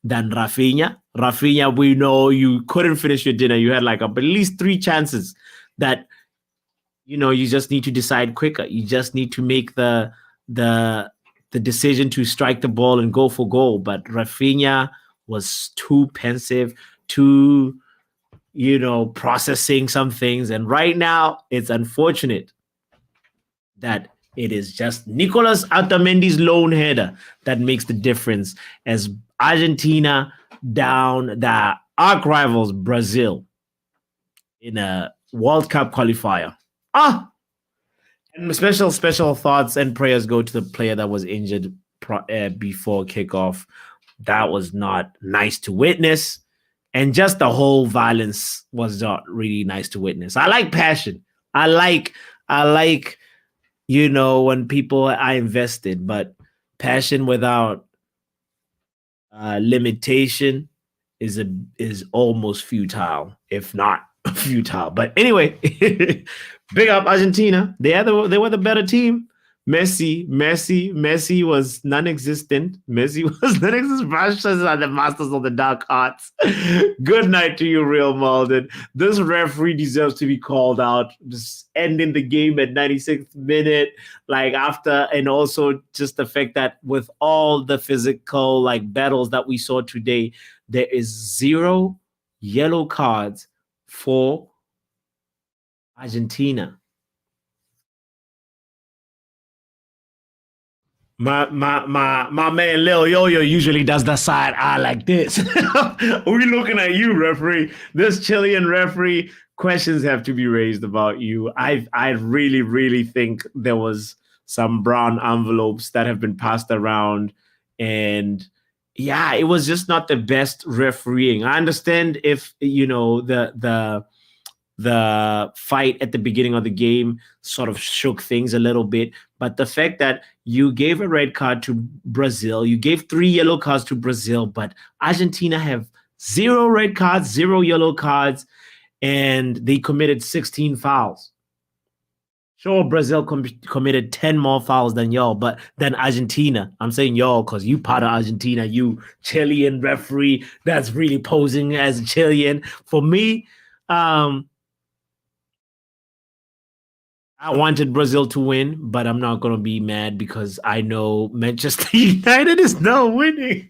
Speaker 1: than Rafinha. Rafinha, we know you couldn't finish your dinner. You had like at least 3 chances that, you just need to decide quicker. You just need to make the decision to strike the ball and go for goal. But Rafinha was too pensive, too, processing some things. And right now, it's unfortunate that it is just Nicolas Otamendi's lone header that makes the difference as Argentina down the arch rivals Brazil in a World Cup qualifier. And special thoughts and prayers go to the player that was injured before kickoff. That was not nice to witness. And just the whole violence was not really nice to witness. I like passion. I like, when people are invested, but passion without limitation is almost futile, if not futile. But anyway, big up Argentina. They were the better team. Messi was non-existent. Russians are the masters of the dark arts. Good night to you, Real Malden. This referee deserves to be called out. Just ending the game at 96th minute, and also just the fact that with all the physical battles that we saw today, there is 0 yellow cards for Argentina. My man Lil Yo-Yo usually does the side eye like this. We're looking at you, referee. This Chilean referee, questions have to be raised about you. I really, really think there was some brown envelopes that have been passed around, and yeah, it was just not the best refereeing. I understand if the fight at the beginning of the game sort of shook things a little bit. But the fact that you gave a red card to Brazil, you gave 3 yellow cards to Brazil, but Argentina have 0 red cards, 0 yellow cards, and they committed 16 fouls. Sure, Brazil committed 10 more fouls than y'all, but then Argentina. I'm saying y'all because you part of Argentina, you Chilean referee that's really posing as a Chilean. For me, I wanted Brazil to win, but I'm not going to be mad because I know Manchester United is not winning.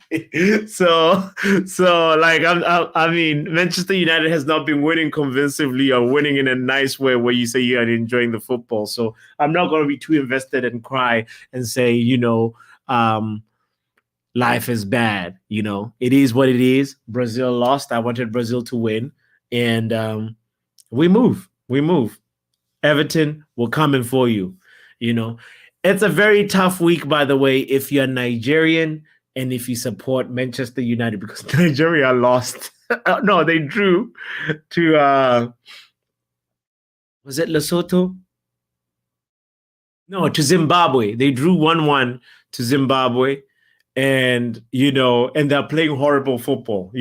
Speaker 1: So I mean, Manchester United has not been winning convincingly or winning in a nice way where you say you are enjoying the football. So I'm not going to be too invested and cry and say, life is bad. It is what it is. Brazil lost. I wanted Brazil to win. And we move. Everton will come in for you. It's a very tough week, by the way, if you're Nigerian and if you support Manchester United, because Nigeria lost. No, they drew to was it Lesotho? No, to Zimbabwe. They drew 1-1 to Zimbabwe, and and they're playing horrible football.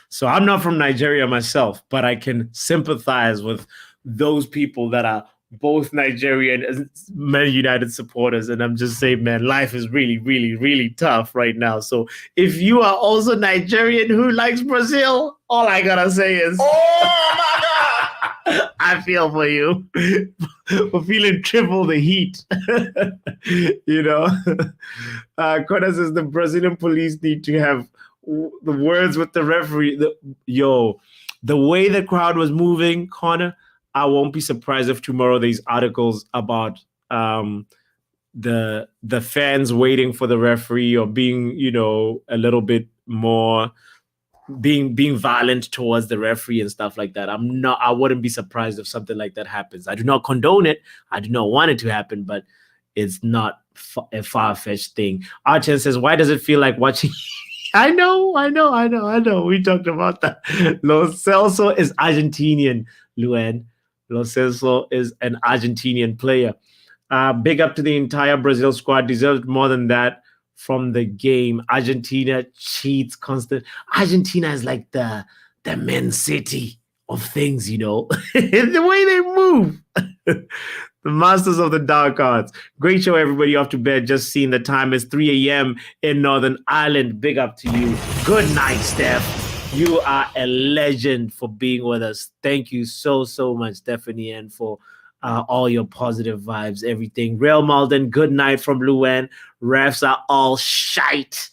Speaker 1: So I'm not from Nigeria myself, but I can sympathize with those people that are both Nigerian and Man United supporters. And I'm just saying, man, life is really, really, really tough right now. So if you are also Nigerian who likes Brazil, all I gotta say is,
Speaker 2: oh my God,
Speaker 1: I feel for you. We're feeling triple the heat. Connor says the Brazilian police need to have the words with the referee. The way the crowd was moving, Connor, I won't be surprised if tomorrow there's articles about the fans waiting for the referee or being, a little bit more being violent towards the referee and stuff like that. I wouldn't be surprised if something like that happens. I do not condone it. I do not want it to happen, but it's not a far-fetched thing. Archen says, why does it feel like watching? I know. We talked about that. Lo Celso is Argentinian, Luen. Lo Celso is an Argentinian player. Big up to the entire Brazil squad. Deserved more than that from the game. Argentina cheats constant. Argentina is like the mancity of things, you know, the way they move. The masters of the dark arts. Great show, everybody. Off to bed. Just seeing the time. It's 3 a.m. in Northern Ireland. Big up to you. Good night, Steph. You are a legend for being with us. Thank you so much, Stephanie, and for all your positive vibes, everything. Real Malden, good night from Luan. Refs are all shite.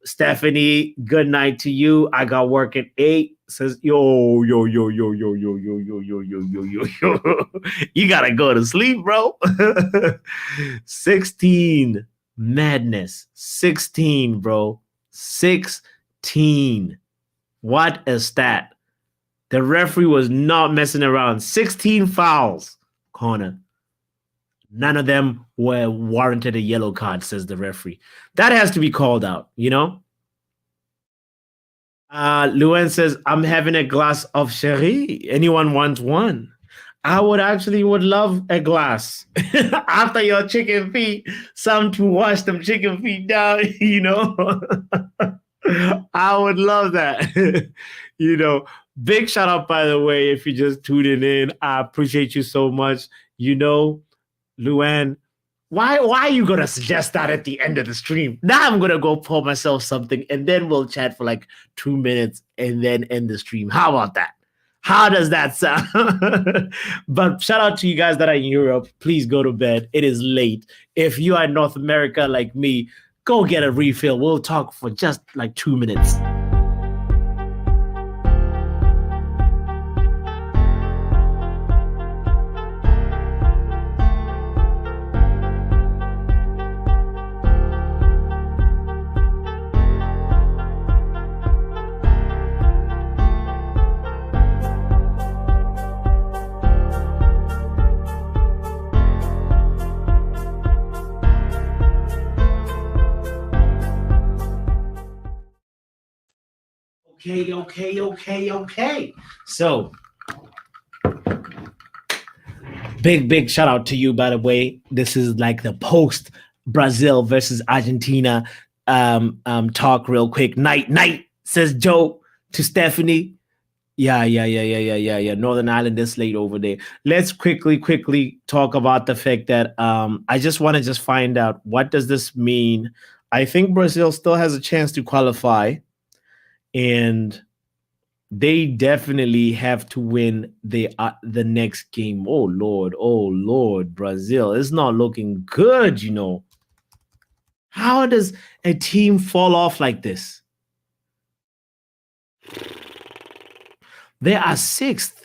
Speaker 1: Stephanie, good night to you. I got work at 8. Says yo. You gotta go to sleep, bro. 16. Madness. 16, bro. 16. What a stat. The referee was not messing around. 16 fouls, Connor. None of them were warranted a yellow card, says the referee. That has to be called out, you know? Luan says, I'm having a glass of sherry. Anyone wants one? I would love a glass. After your chicken feet, some to wash them chicken feet down, you know? I would love that. You know, big shout out, by the way, if you're just tuning in. I appreciate you so much. You know, Luan, why are you going to suggest that at the end of the stream? Now I'm going to go pour myself something and then we'll chat for like 2 minutes and then end the stream. How about that? How does that sound? But shout out to you guys that are in Europe. Please go to bed. It is late. If you are in North America like me, go get a refill. We'll talk for just like 2 minutes. Okay. So, big shout out to you, by the way. This is like the post Brazil versus Argentina talk real quick. Night, says Joe to Stephanie. Yeah. Northern Ireland is late over there. Let's quickly talk about the fact that I just want to find out, what does this mean? I think Brazil still has a chance to qualify, and they definitely have to win the next game. Oh Lord, Brazil is not looking good, you know. How does a team fall off like this? They are 6th.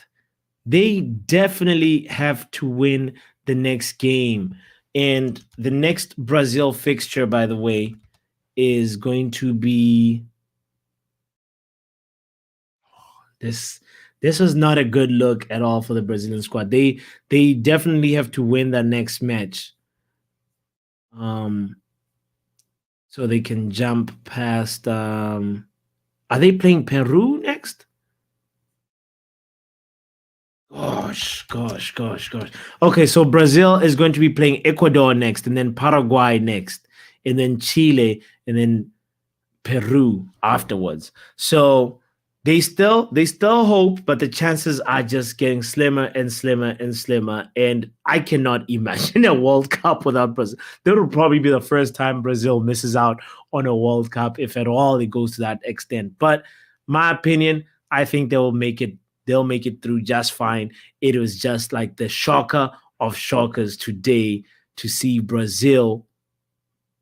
Speaker 1: They definitely have to win the next game. And the next Brazil fixture, by the way, is going to be... This was not a good look at all for the Brazilian squad. They definitely have to win that next match, so they can jump past. Are they playing Peru next? Gosh. Okay, so Brazil is going to be playing Ecuador next, and then Paraguay next, and then Chile, and then Peru afterwards. So they still hope, but the chances are just getting slimmer and slimmer. And I cannot imagine a World Cup without Brazil. That will probably be the first time Brazil misses out on a World Cup, if at all it goes to that extent. But my opinion, I think they will make it. They'll make it through just fine. It was just like the shocker of shockers today to see Brazil,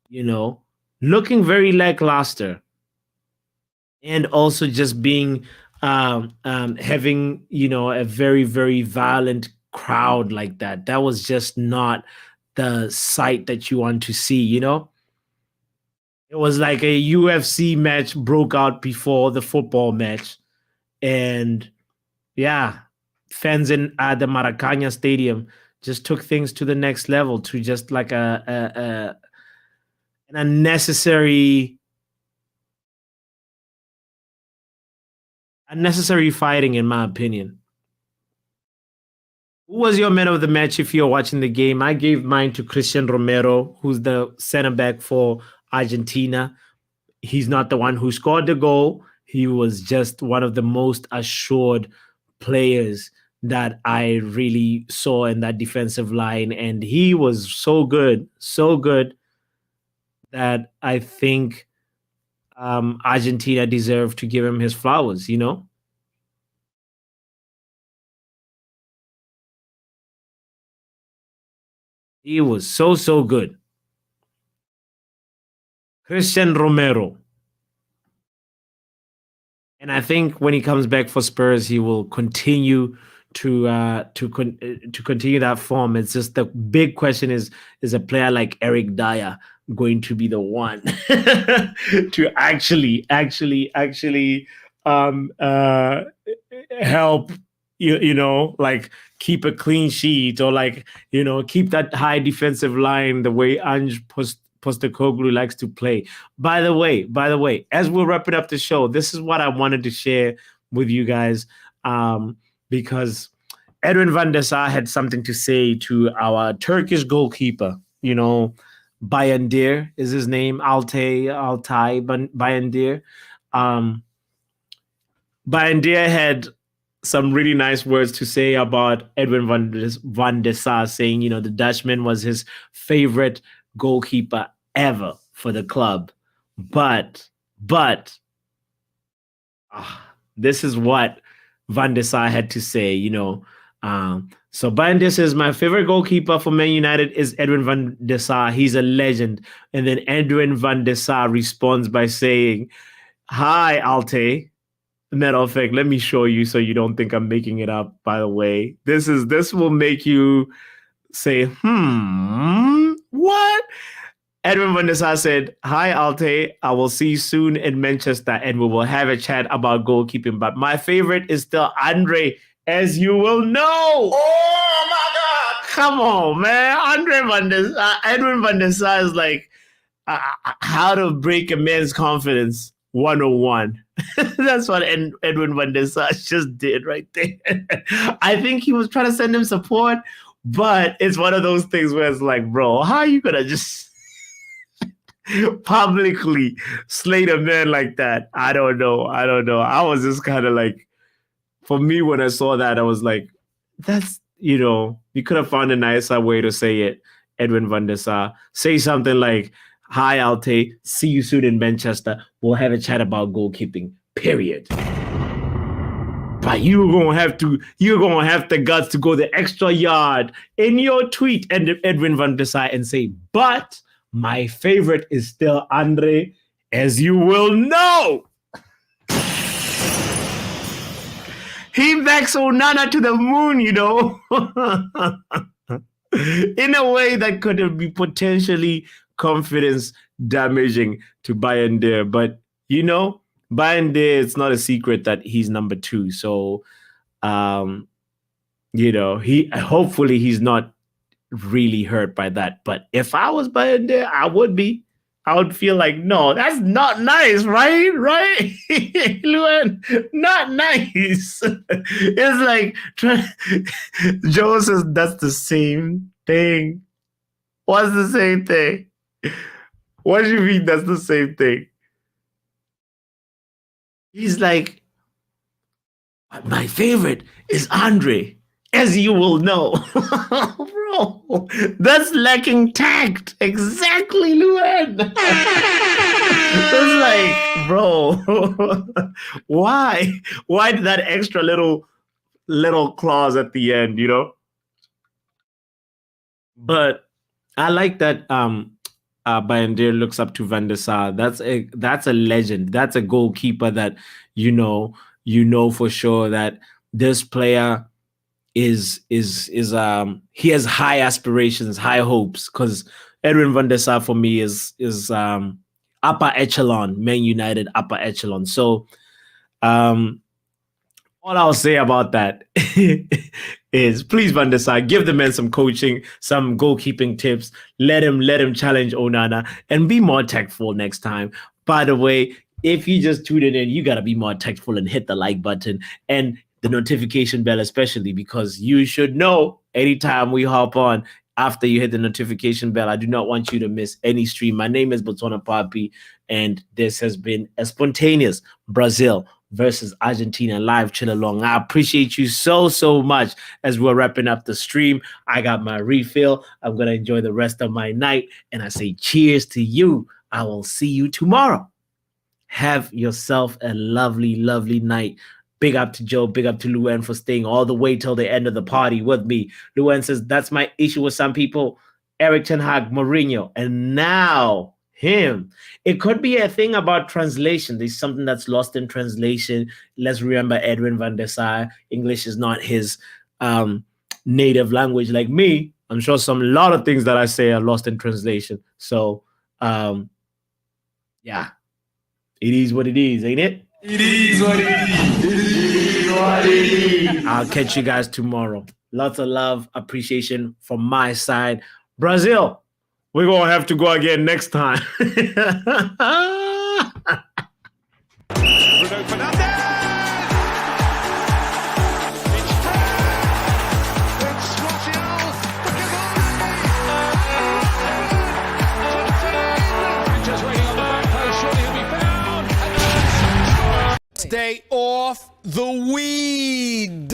Speaker 1: you know, looking very lackluster. And also just being having, you know, a very, very violent crowd like that. That was just not the sight that you want to see, you know? It was like a UFC match broke out before the football match. And yeah, fans at the Maracanã Stadium just took things to the next level, to just like an unnecessary fighting, in my opinion. Who was your man of the match if you're watching the game? I gave mine to Christian Romero, who's the center back for Argentina. He's not the one who scored the goal. He was just one of the most assured players that I really saw in that defensive line. And he was so good that I think Argentina deserved to give him his flowers, you know? He was so good. Christian Romero. And I think when he comes back for Spurs, he will continue to continue that form. It's just the big question is a player like Eric Dyer going to be the one to actually help you know, like keep a clean sheet, or like, you know, keep that high defensive line the way Ange Postecoglou likes to play. By the way, as we're wrapping up the show, this is what I wanted to share with you guys, because Edwin van der Sar had something to say to our Turkish goalkeeper. You know, Bayandir is his name, Altay Bayandir. Bayandir had some really nice words to say about Edwin van der Sar, saying, you know, the Dutchman was his favorite goalkeeper ever for the club. But this is what Van der Sar had to say, you know. So Bayandir says, my favorite goalkeeper for Man United is Edwin van der Sar. He's a legend. And then Edwin van der Sar responds by saying, hi, Alte. Matter of fact, let me show you so you don't think I'm making it up, by the way. This will make you say, what? Edwin van der Sar said, hi, Alte. I will see you soon in Manchester and we will have a chat about goalkeeping. But my favorite is still Andre, as you will know.
Speaker 3: Oh, my God.
Speaker 1: Come on, man. Edwin van der Sar is like how to break a man's confidence 101. That's what Edwin van der Sar just did right there. I think he was trying to send him support, but it's one of those things where it's like, bro, how are you going to just publicly slate a man like that? I don't know. I was just kind of like, for me, when I saw that, I was like, that's, you know, you could have found a nicer way to say it, Edwin van der Sar. Say something like, hi, Alte, see you soon in Manchester. We'll have a chat about goalkeeping, period. But you're gonna have the guts to go the extra yard in your tweet, Edwin van der Sar, and say, but my favorite is still Andre, as you will know. He backs Onana to the moon, you know, in a way that could be potentially confidence damaging to Bayandir. But, you know, Bayandir, it's not a secret that he's number 2. So, you know, hopefully he's not really hurt by that. But if I was Bayandir, I would be. I would feel like, no, that's not nice, right? Right? Luan, not nice. It's like, Joe says that's the same thing. What's the same thing? What do you mean that's the same thing? He's like, my favorite is Andre, as you will know. Bro, that's lacking tact. Exactly, Luan. It's like, bro, why did that extra little clause at the end, you know? But I like that Bayandir looks up to Van der Sar. That's a legend. That's a goalkeeper that you know for sure that this player is he has high aspirations, high hopes, because Edwin van der Sar for me is upper echelon, Man United upper echelon. So all I'll say about that is, please, Van der Sar, give the man some coaching, some goalkeeping tips. Let him challenge Onana and be more tactful next time. By the way, if you just tuned in, you got to be more tactful and hit the like button and the notification bell, especially because you should know anytime we hop on, after you hit the notification bell. I do not want you to miss any stream. My name is Botswanapapi, and this has been a spontaneous Brazil versus Argentina live chill along. I appreciate you so much. As we're wrapping up the stream, I got my refill. I'm going to enjoy the rest of my night, and I say cheers to you. I will see you tomorrow. Have yourself a lovely night. Big up to Joe, big up to Luen for staying all the way till the end of the party with me. Luen says, that's my issue with some people. Eriktenhag, Mourinho, and now him. It could be a thing about translation. There's something that's lost in translation. Let's remember Edwin van der Sar. English is not his native language like me. I'm sure a lot of things that I say are lost in translation. So, yeah, it is what it is, ain't it?
Speaker 2: It is what it is. It is what it is.
Speaker 1: I'll catch you guys tomorrow. Lots of love, appreciation from my side. Brazil, we're going to have to go again next time.
Speaker 5: Bruno Fernandes! It's through! It's Martinez! Just waiting on the back post, surely he'll be found! Stay off the weed!